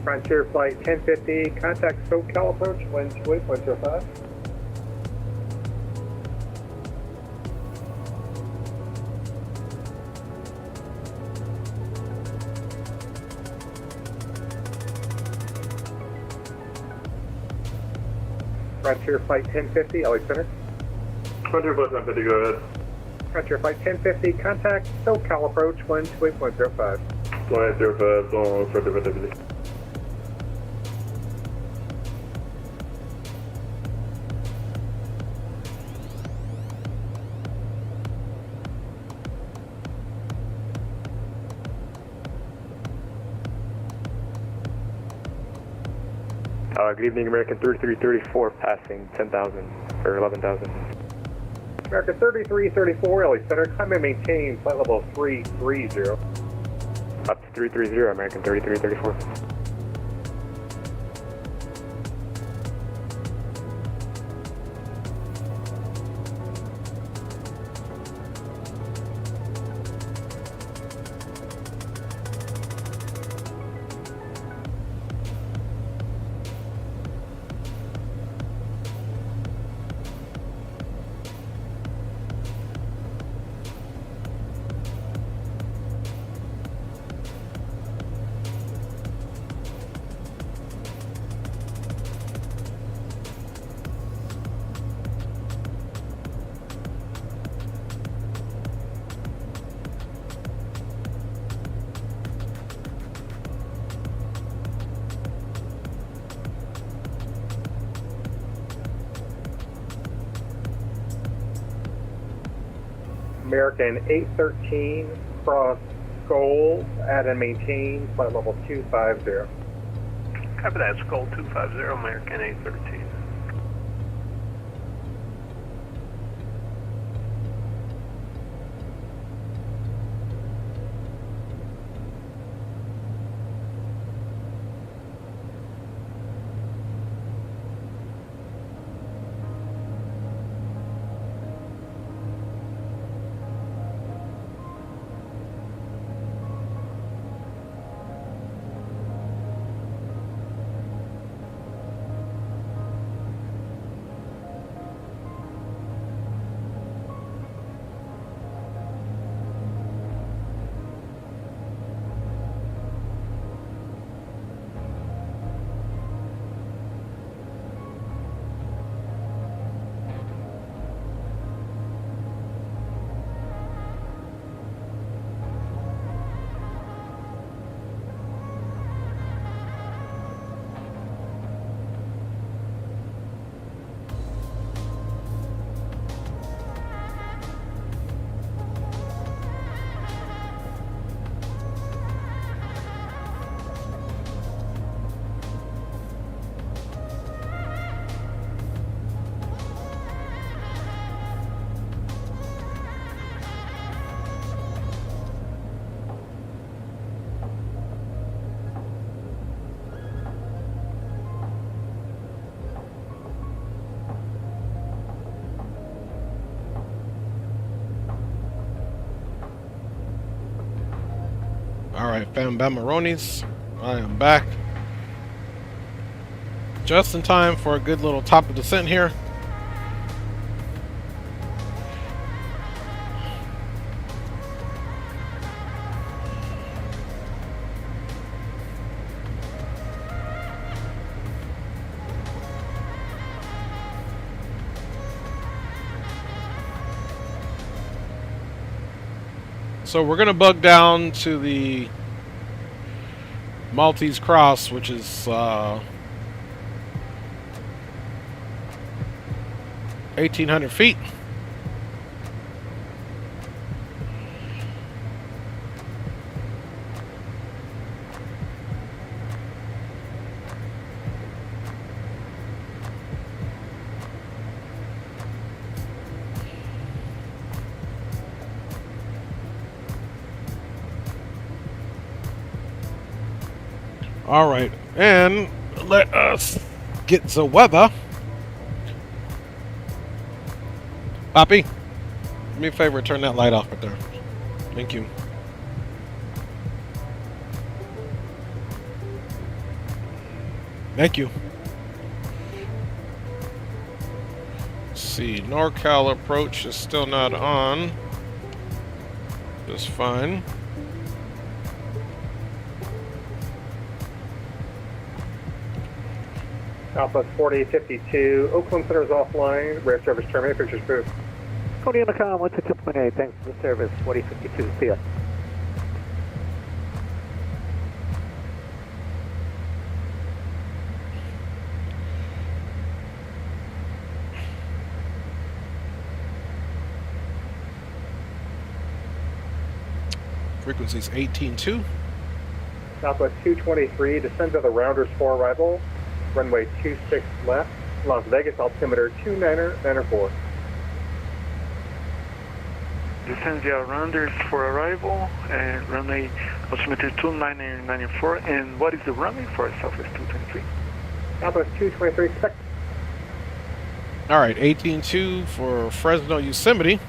Frontier Flight 1050, contact SoCal approach 128.05. Frontier Flight 1050, LA Center. Frontier Flight 1050, go ahead. Frontier Flight 1050, contact SoCal approach 128.05. 2805, Frontier Flight 1050. Good evening, American 3334, passing 10,000 or 11,000. American 3334, LA Center, climb and maintain flight level 330. Up to 330, American 3334. American 813, cross Gold, add and maintain flight level 250. Copy that, Skull 250, American 813. Alright, fam bamaronis, I am back. Just in time for a good little top of descent here. So we're going to bug down to the Maltese Cross, which is 1,800 feet. All right, and let us get the weather. Poppy, do me a favor, turn that light off right there. Thank you. Thank you. Let's see, NorCal approach is still not on. Just fine. Southwest 4052, Oakland Center is offline. Radar service terminated. Pictures approved. Cody Honeycomb, 122.8. Thanks for the service. 4052. See ya. Frequency's 18.2. Southwest 223, descend to the Rounders for arrival. Runway 26 left. Las Vegas altimeter 2994. Descend via Rounders for arrival and runway altimeter 2994. And what is the runway for Southwest 223? Southwest 223, expect. All right, 18.2 for Fresno Yosemite.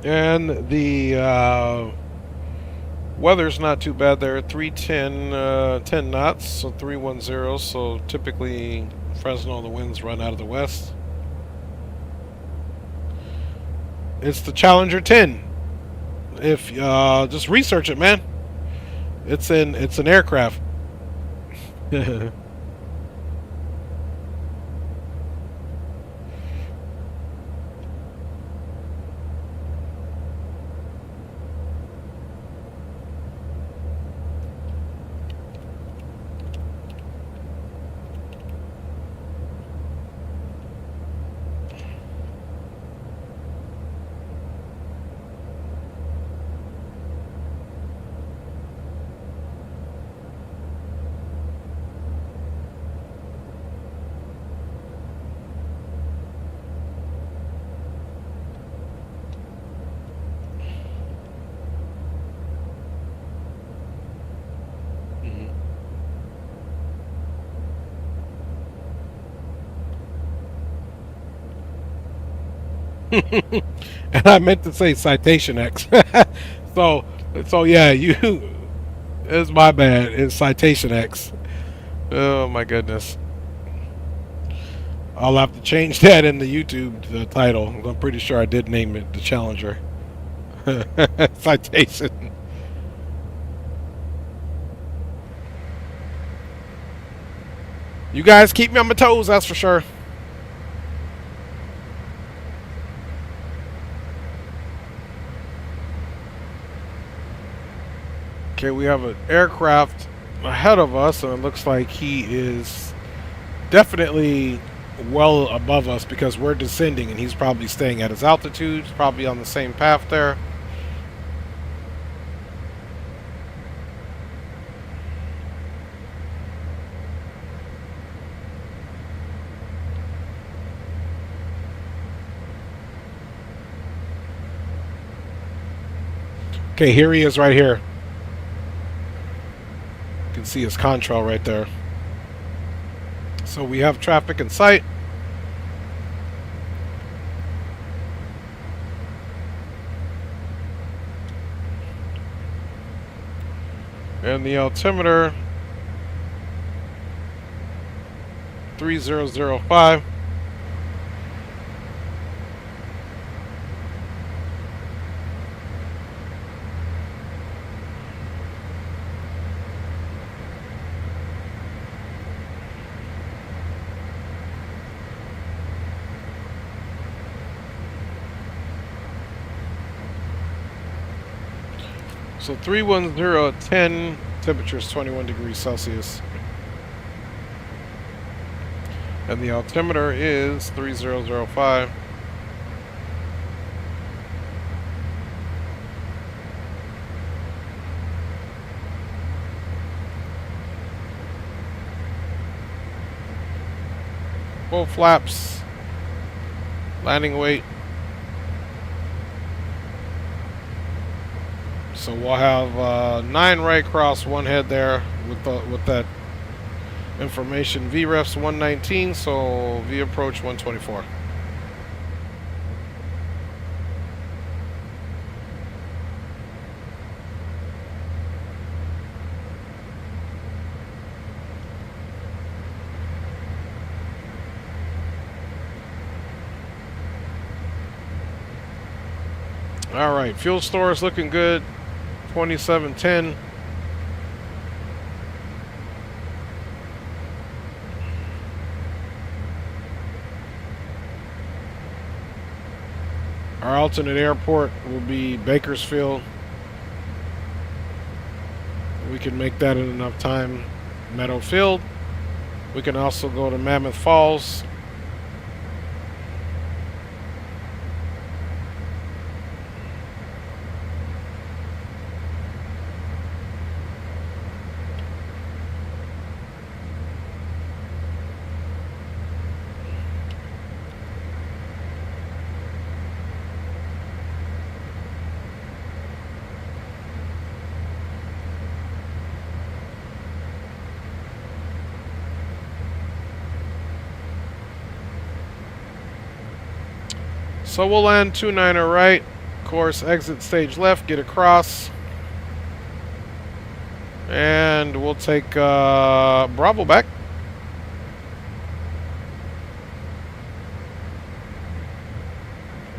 And the weather's not too bad there. 310, 10 knots, so 310. So typically Fresno, the winds run out of the west. It's the Challenger 10. If just research it, man. It's an aircraft. And I meant to say Citation X. so yeah, it's my bad. It's Citation X. Oh my goodness. I'll have to change that in the YouTube title. I'm pretty sure I did name it the Challenger. Citation. You guys keep me on my toes, that's for sure. Okay, we have an aircraft ahead of us, and it looks like he is definitely well above us because we're descending, and he's probably staying at his altitude. He's probably on the same path there. Okay, here he is right here. You can see his contrail right there. So we have traffic in sight. And the altimeter 3005. So 310 10, temperature is 21 degrees Celsius. And the altimeter is 3005. Full flaps. Landing weight. So we'll have 9 right cross, 1 head there with that information. VREF's 119, so V approach 124. All right, fuel store is looking good. 2710. Our alternate airport will be Bakersfield. We can make that in enough time. Meadowfield. We can also go to Mammoth Falls. So we'll land 29er right, course exit stage left, get across, and we'll take Bravo back.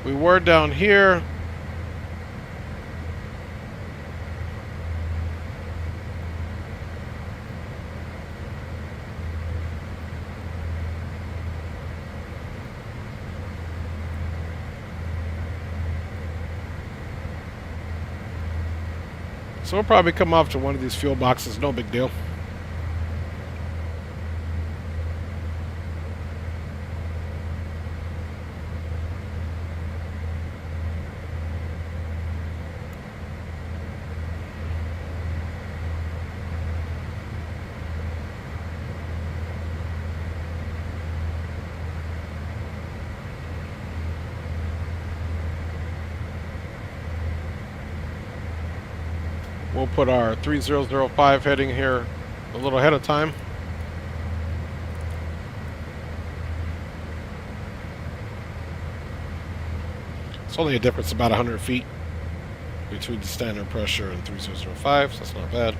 We were down here. So we'll probably come off to one of these fuel boxes, no big deal. We'll put our 3005 heading here a little ahead of time. It's only a difference about 100 feet between the standard pressure and 3005, so that's not bad.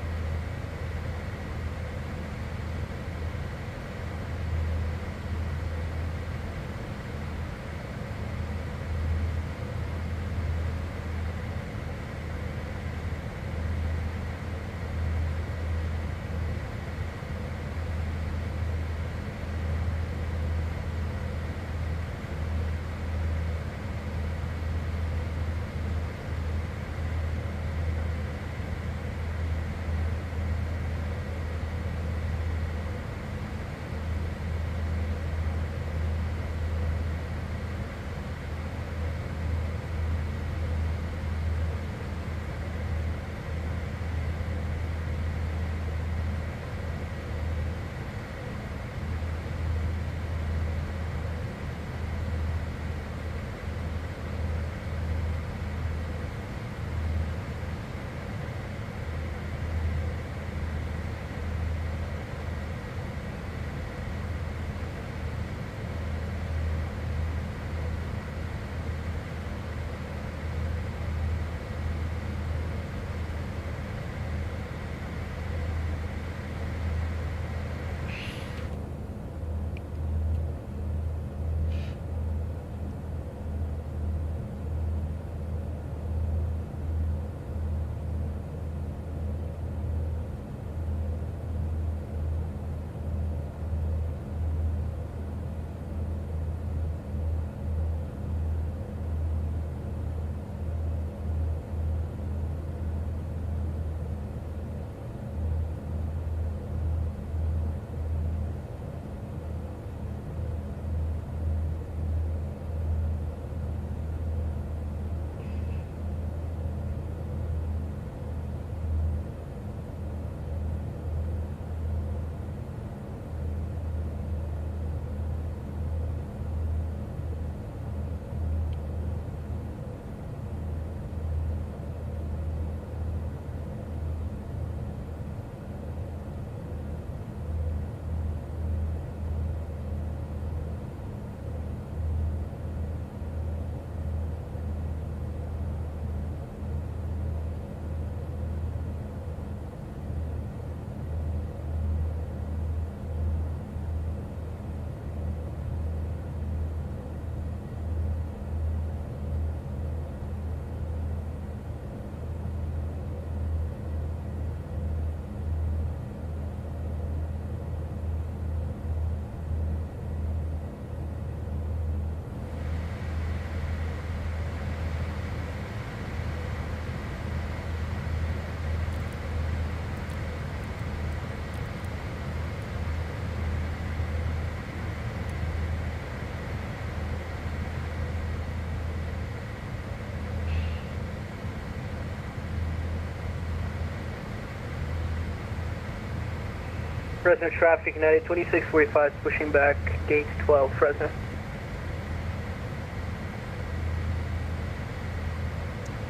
Fresno traffic, United 2645, pushing back, gate 12, Fresno.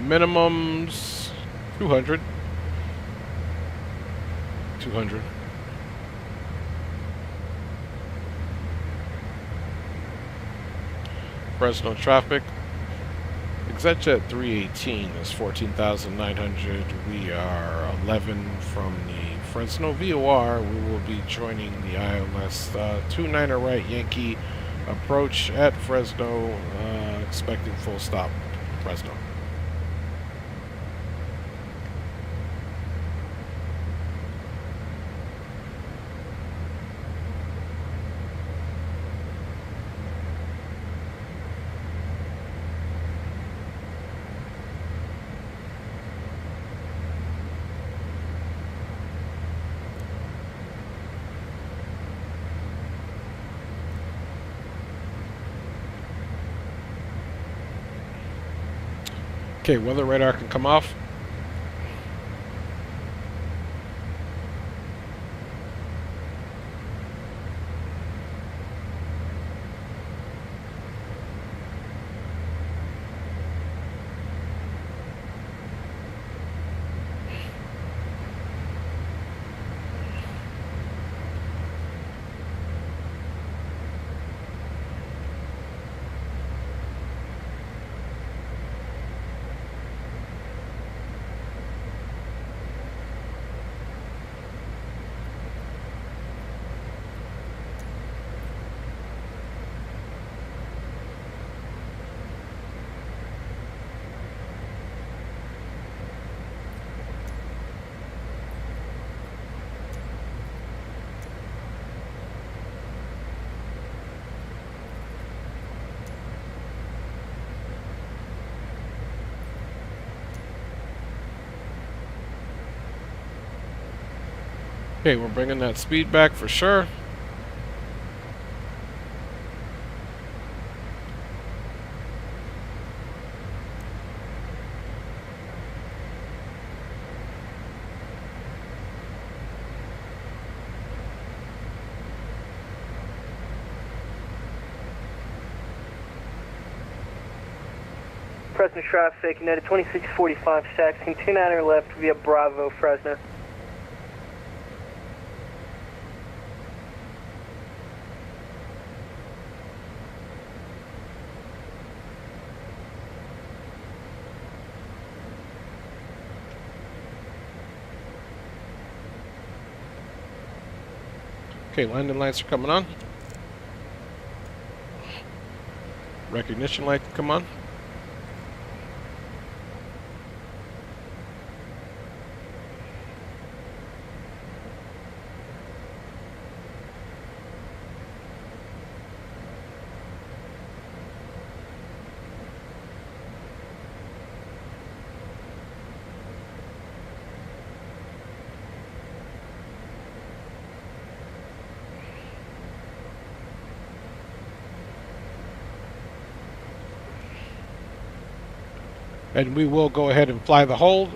Minimums 200. 200. Fresno traffic. Exec Jet 318 is 14,900. We are 11 from the Fresno VOR. We will be joining the ILS 29er right Yankee approach at Fresno, expecting full stop Fresno. Okay, weather radar can come off. Okay, we're bringing that speed back for sure. Fresno traffic, United 2645, taxiing 29er left via Bravo, Fresno. Okay, landing lights are coming on. Recognition light come on. And we will go ahead and fly the hold.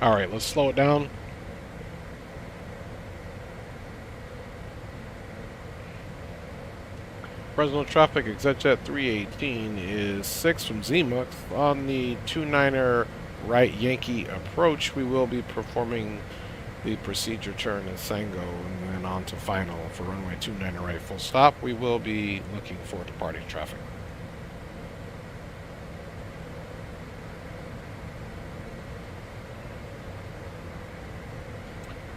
Alright, let's slow it down. Fresno traffic, Exec Jet 318 is 6 from Zima. On the 29er right Yankee approach, we will be performing the procedure turn at Sango and then on to final for runway 29er right full stop. We will be looking for departing traffic.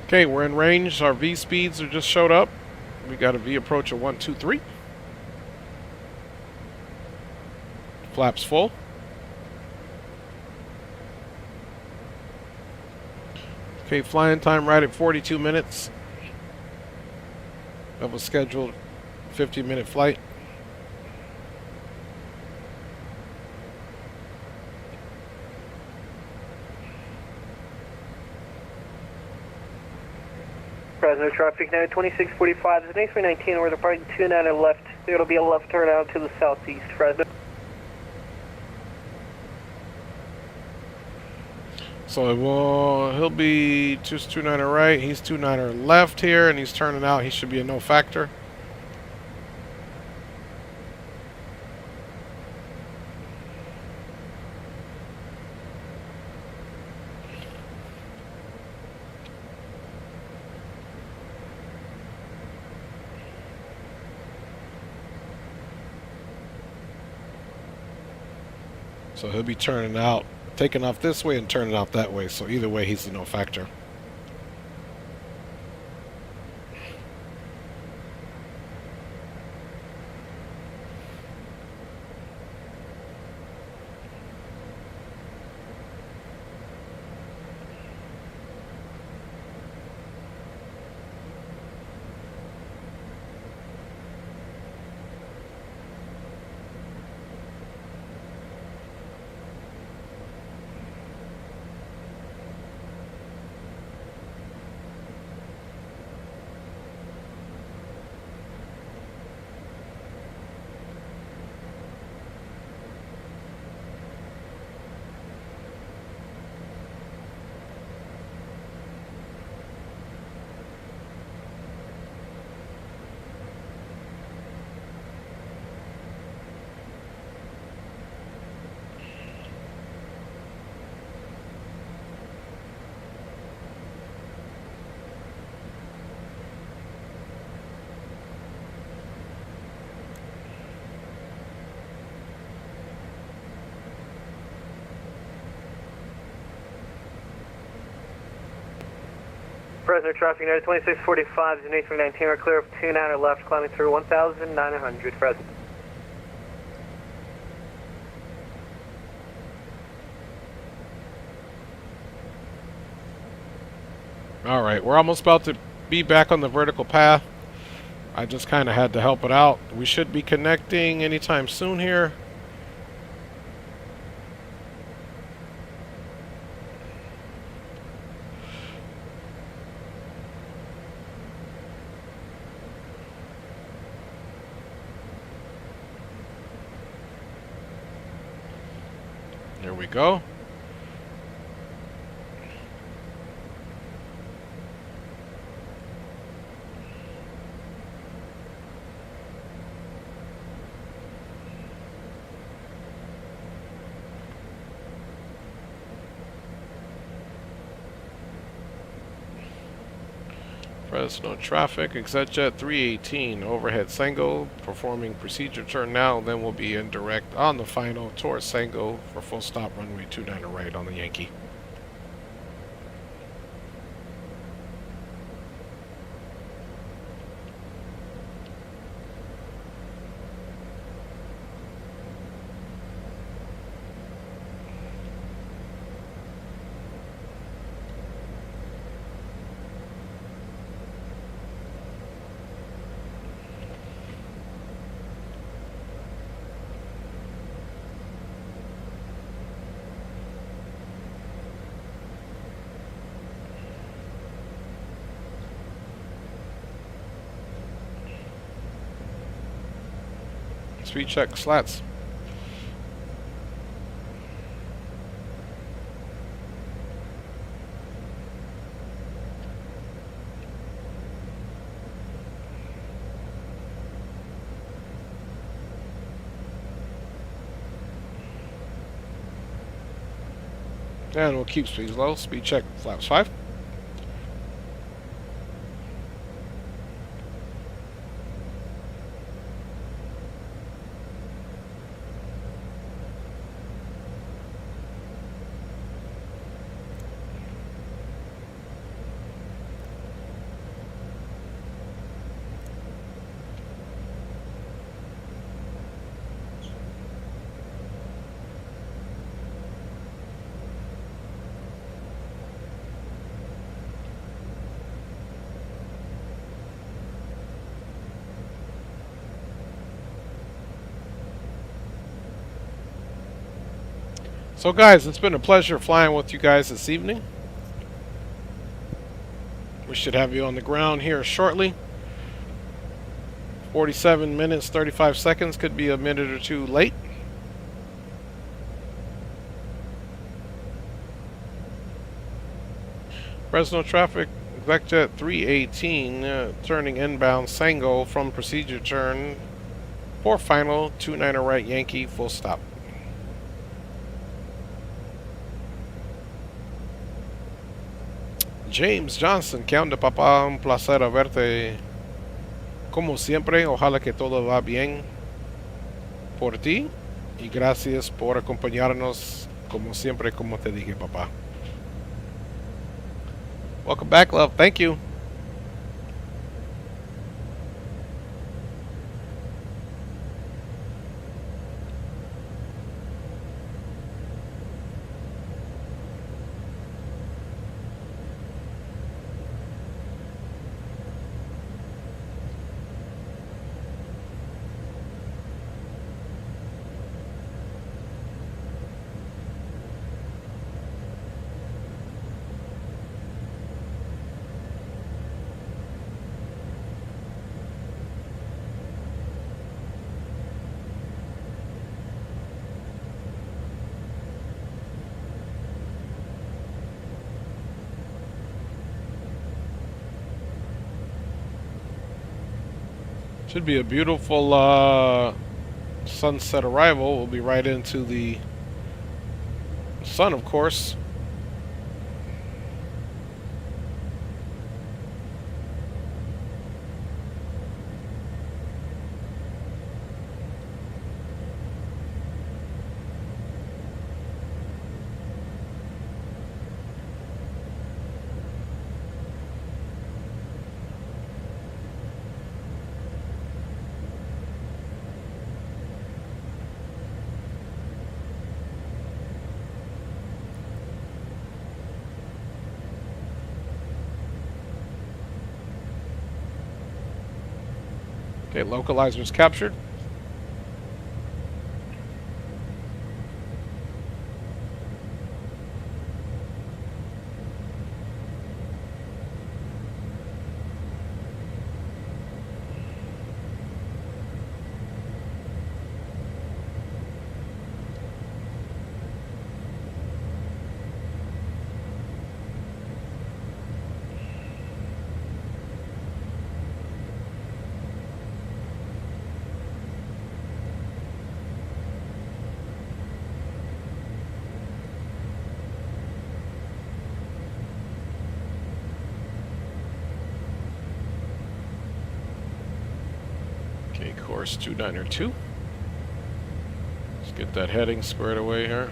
Okay, we're in range. Our V speeds are just showed up. We got a V approach of 123. Flaps full. Okay, flying time right at 42 minutes of a scheduled 50-minute flight. Fresno traffic now 2645. There's an A319 over departing 29 left. It'll be a left turn out to the southeast. Fresno. So he'll be just 29er right. He's 29er left here, and he's turning out. He should be a no factor. So he'll be turning out, taking off this way and turning out that way. So either way, he's a no factor. Fresno traffic now 2645. There's an A319. We're clear of 29 left, climbing through 1,900. Fresno. Alright, we're almost about to be back on the vertical path. I just kind of had to help it out. We should be connecting anytime soon here. There we go. Fresno traffic, Exec Jet 318, overhead Sango, performing procedure turn now, then we'll be in direct on the final towards Sango for full stop runway 29 right on the Yankee. Speed check, slats. And we'll keep speeds low. Speed check, flaps 5. So guys, it's been a pleasure flying with you guys this evening. We should have you on the ground here shortly. 47 minutes, 35 seconds. Could be a minute or two late. Fresno traffic, Exec Jet 318, turning inbound Sango from procedure turn for final, 29 right Yankee, full stop. James Johnson, ¿qué onda, papá? Un placer verte. Como siempre, ojalá que todo va bien por ti. Y gracias por acompañarnos, como siempre, como te dije, papá. Welcome back, love. Thank you. Should be a beautiful sunset arrival. We'll be right into the sun, of course. Okay, localizers captured. Course 292. Let's get that heading squared away here.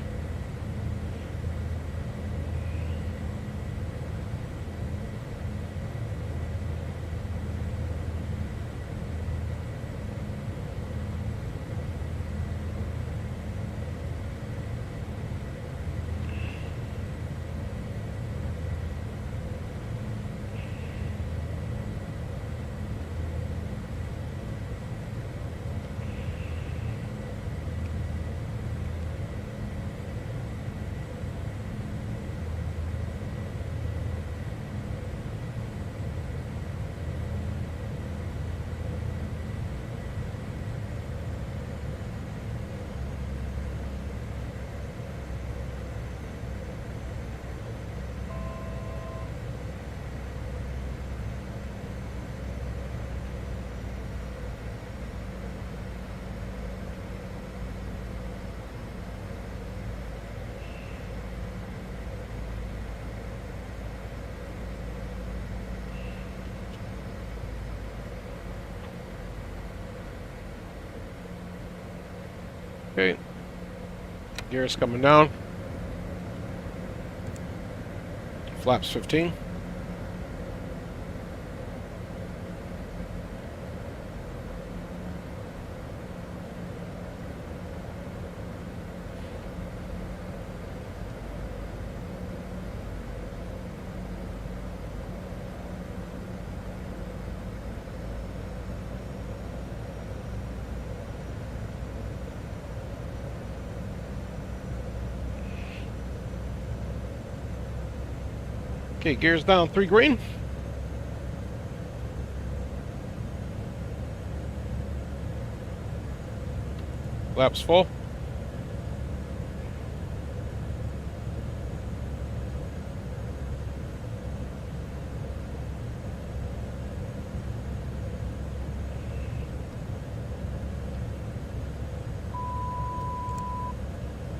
Okay. Gears coming down. Flaps 15. Okay, gears down, 3 green. Flaps full.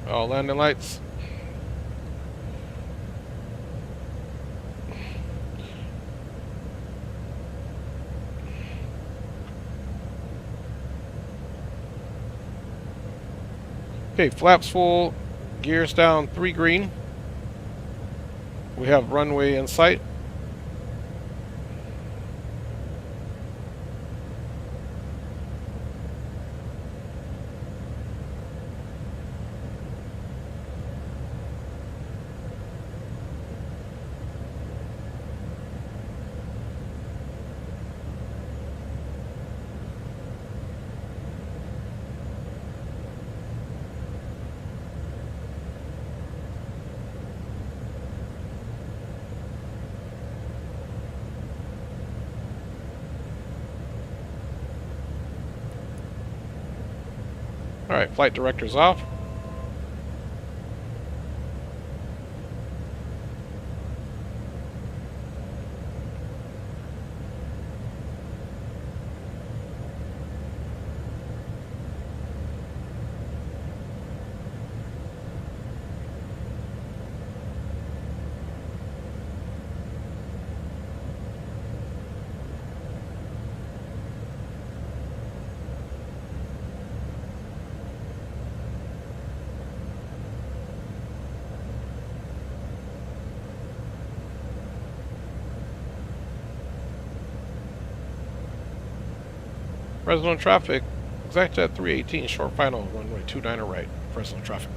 All landing lights. Okay, flaps full, gears down, 3 green. We have runway in sight. Alright, flight director's off. Fresno traffic, Exec Jet 318, short final, runway 29 right, Fresno traffic.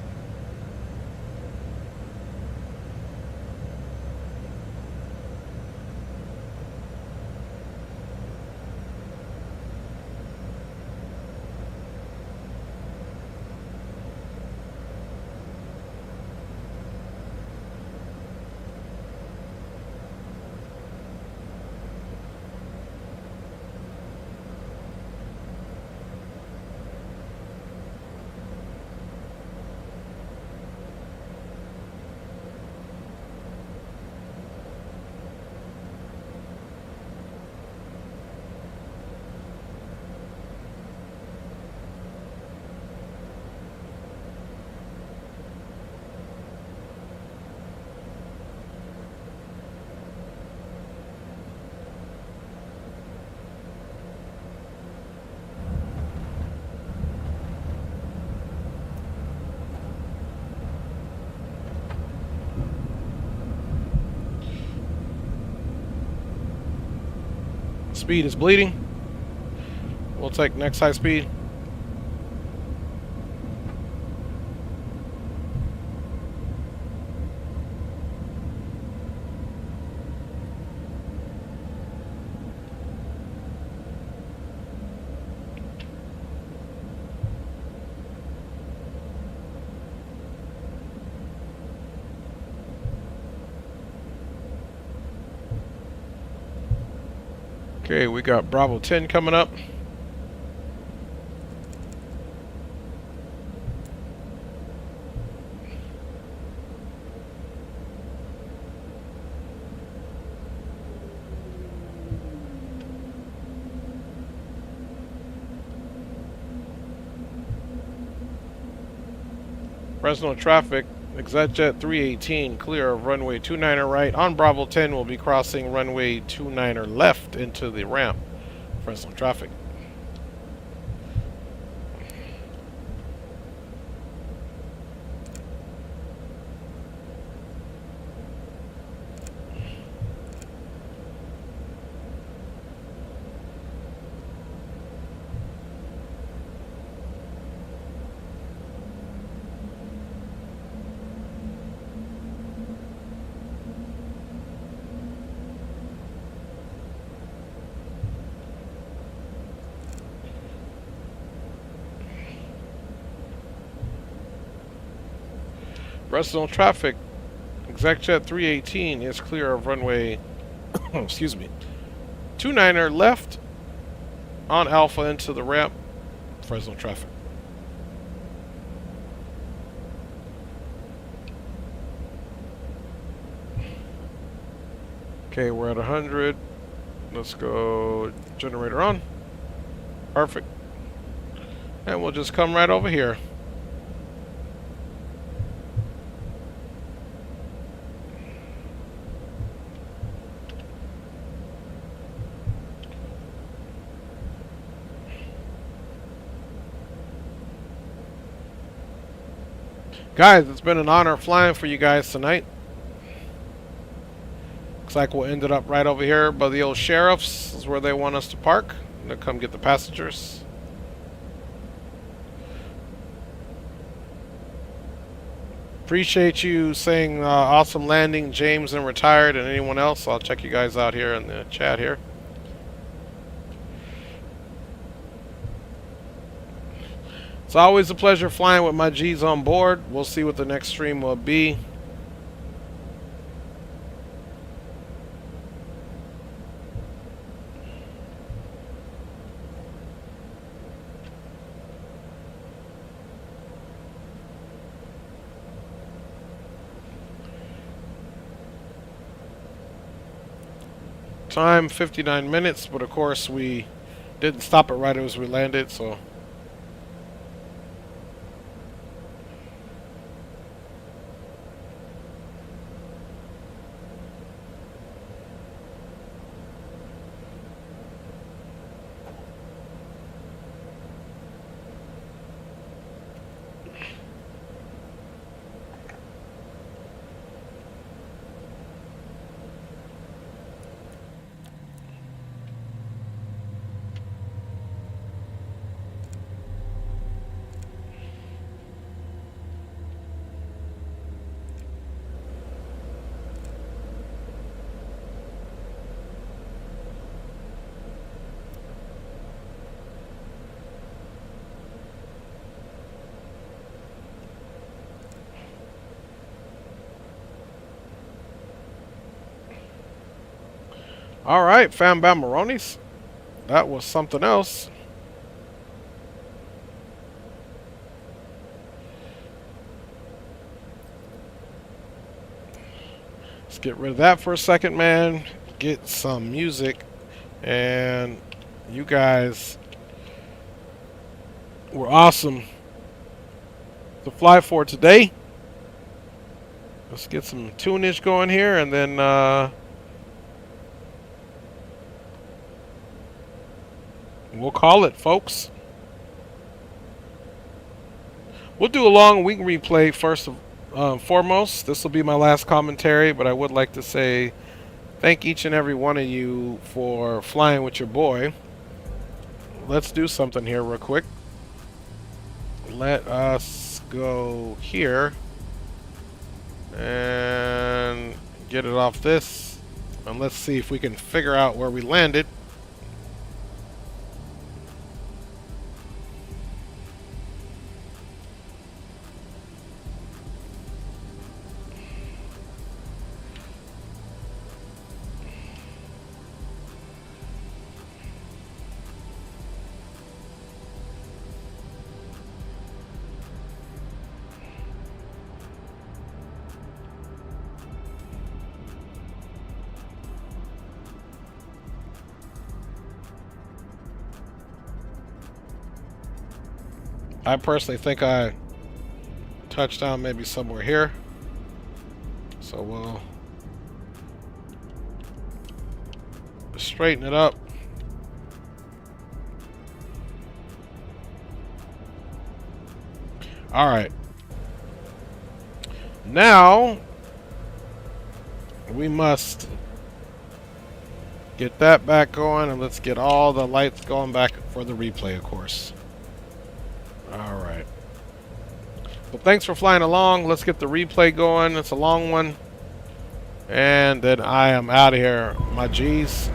Speed is bleeding. We'll take next high speed. Okay, we got Bravo 10 coming up. Fresno traffic, Exec Jet 318, clear of runway 29er right. On Bravo 10, we'll be crossing runway 29er left into the ramp. Fresno traffic. Fresno traffic. Exec Jet 318 is clear of runway, excuse me, 29er left on Alpha into the ramp. Fresno traffic. Okay, we're at 100. Let's go generator on. Perfect. And we'll just come right over here. Guys, it's been an honor flying for you guys tonight. Looks like we'll end it up right over here by the old sheriff's. This is where they want us to park. They'll come get the passengers. Appreciate you saying awesome landing, James and Retired, and anyone else. I'll check you guys out here in the chat here. It's always a pleasure flying with my G's on board. We'll see what the next stream will be. Time 59 minutes, but of course we didn't stop it right as we landed, so alright, fam bam Maronis. That was something else. Let's get rid of that for a second, man. Get some music. And you guys were awesome to fly for today. Let's get some tunage going here, and then we'll call it, folks. We'll do a long wing replay first and foremost. This will be my last commentary, but I would like to say thank each and every one of you for flying with your boy. Let's do something here real quick. Let us go here and get it off this. And let's see if we can figure out where we landed. I personally think I touched down maybe somewhere here. So we'll straighten it up. All right. Now we must get that back going, and let's get all the lights going back for the replay, of course. All right. Well, thanks for flying along. Let's get the replay going. It's a long one. And then I am out of here, my G's.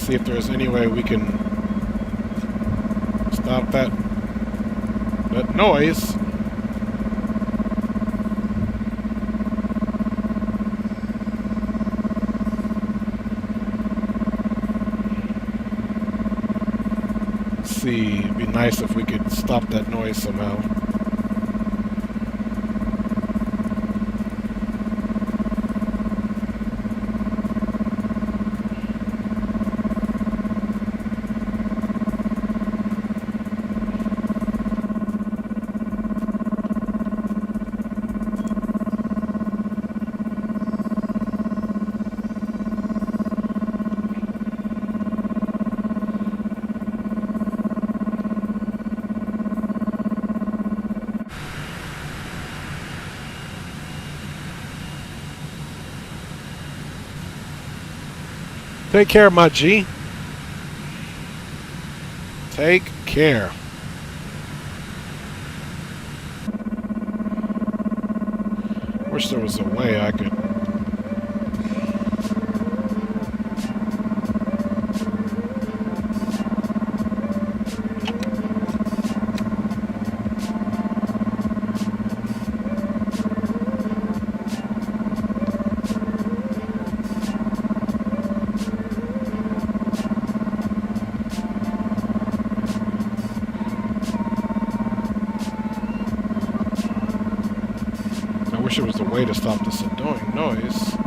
see if there's any way we can stop that noise. See, it'd be nice if we could stop that noise somehow. Take care, my G. Take care. Wish there was a way I could... I wish there was a way to stop this annoying noise.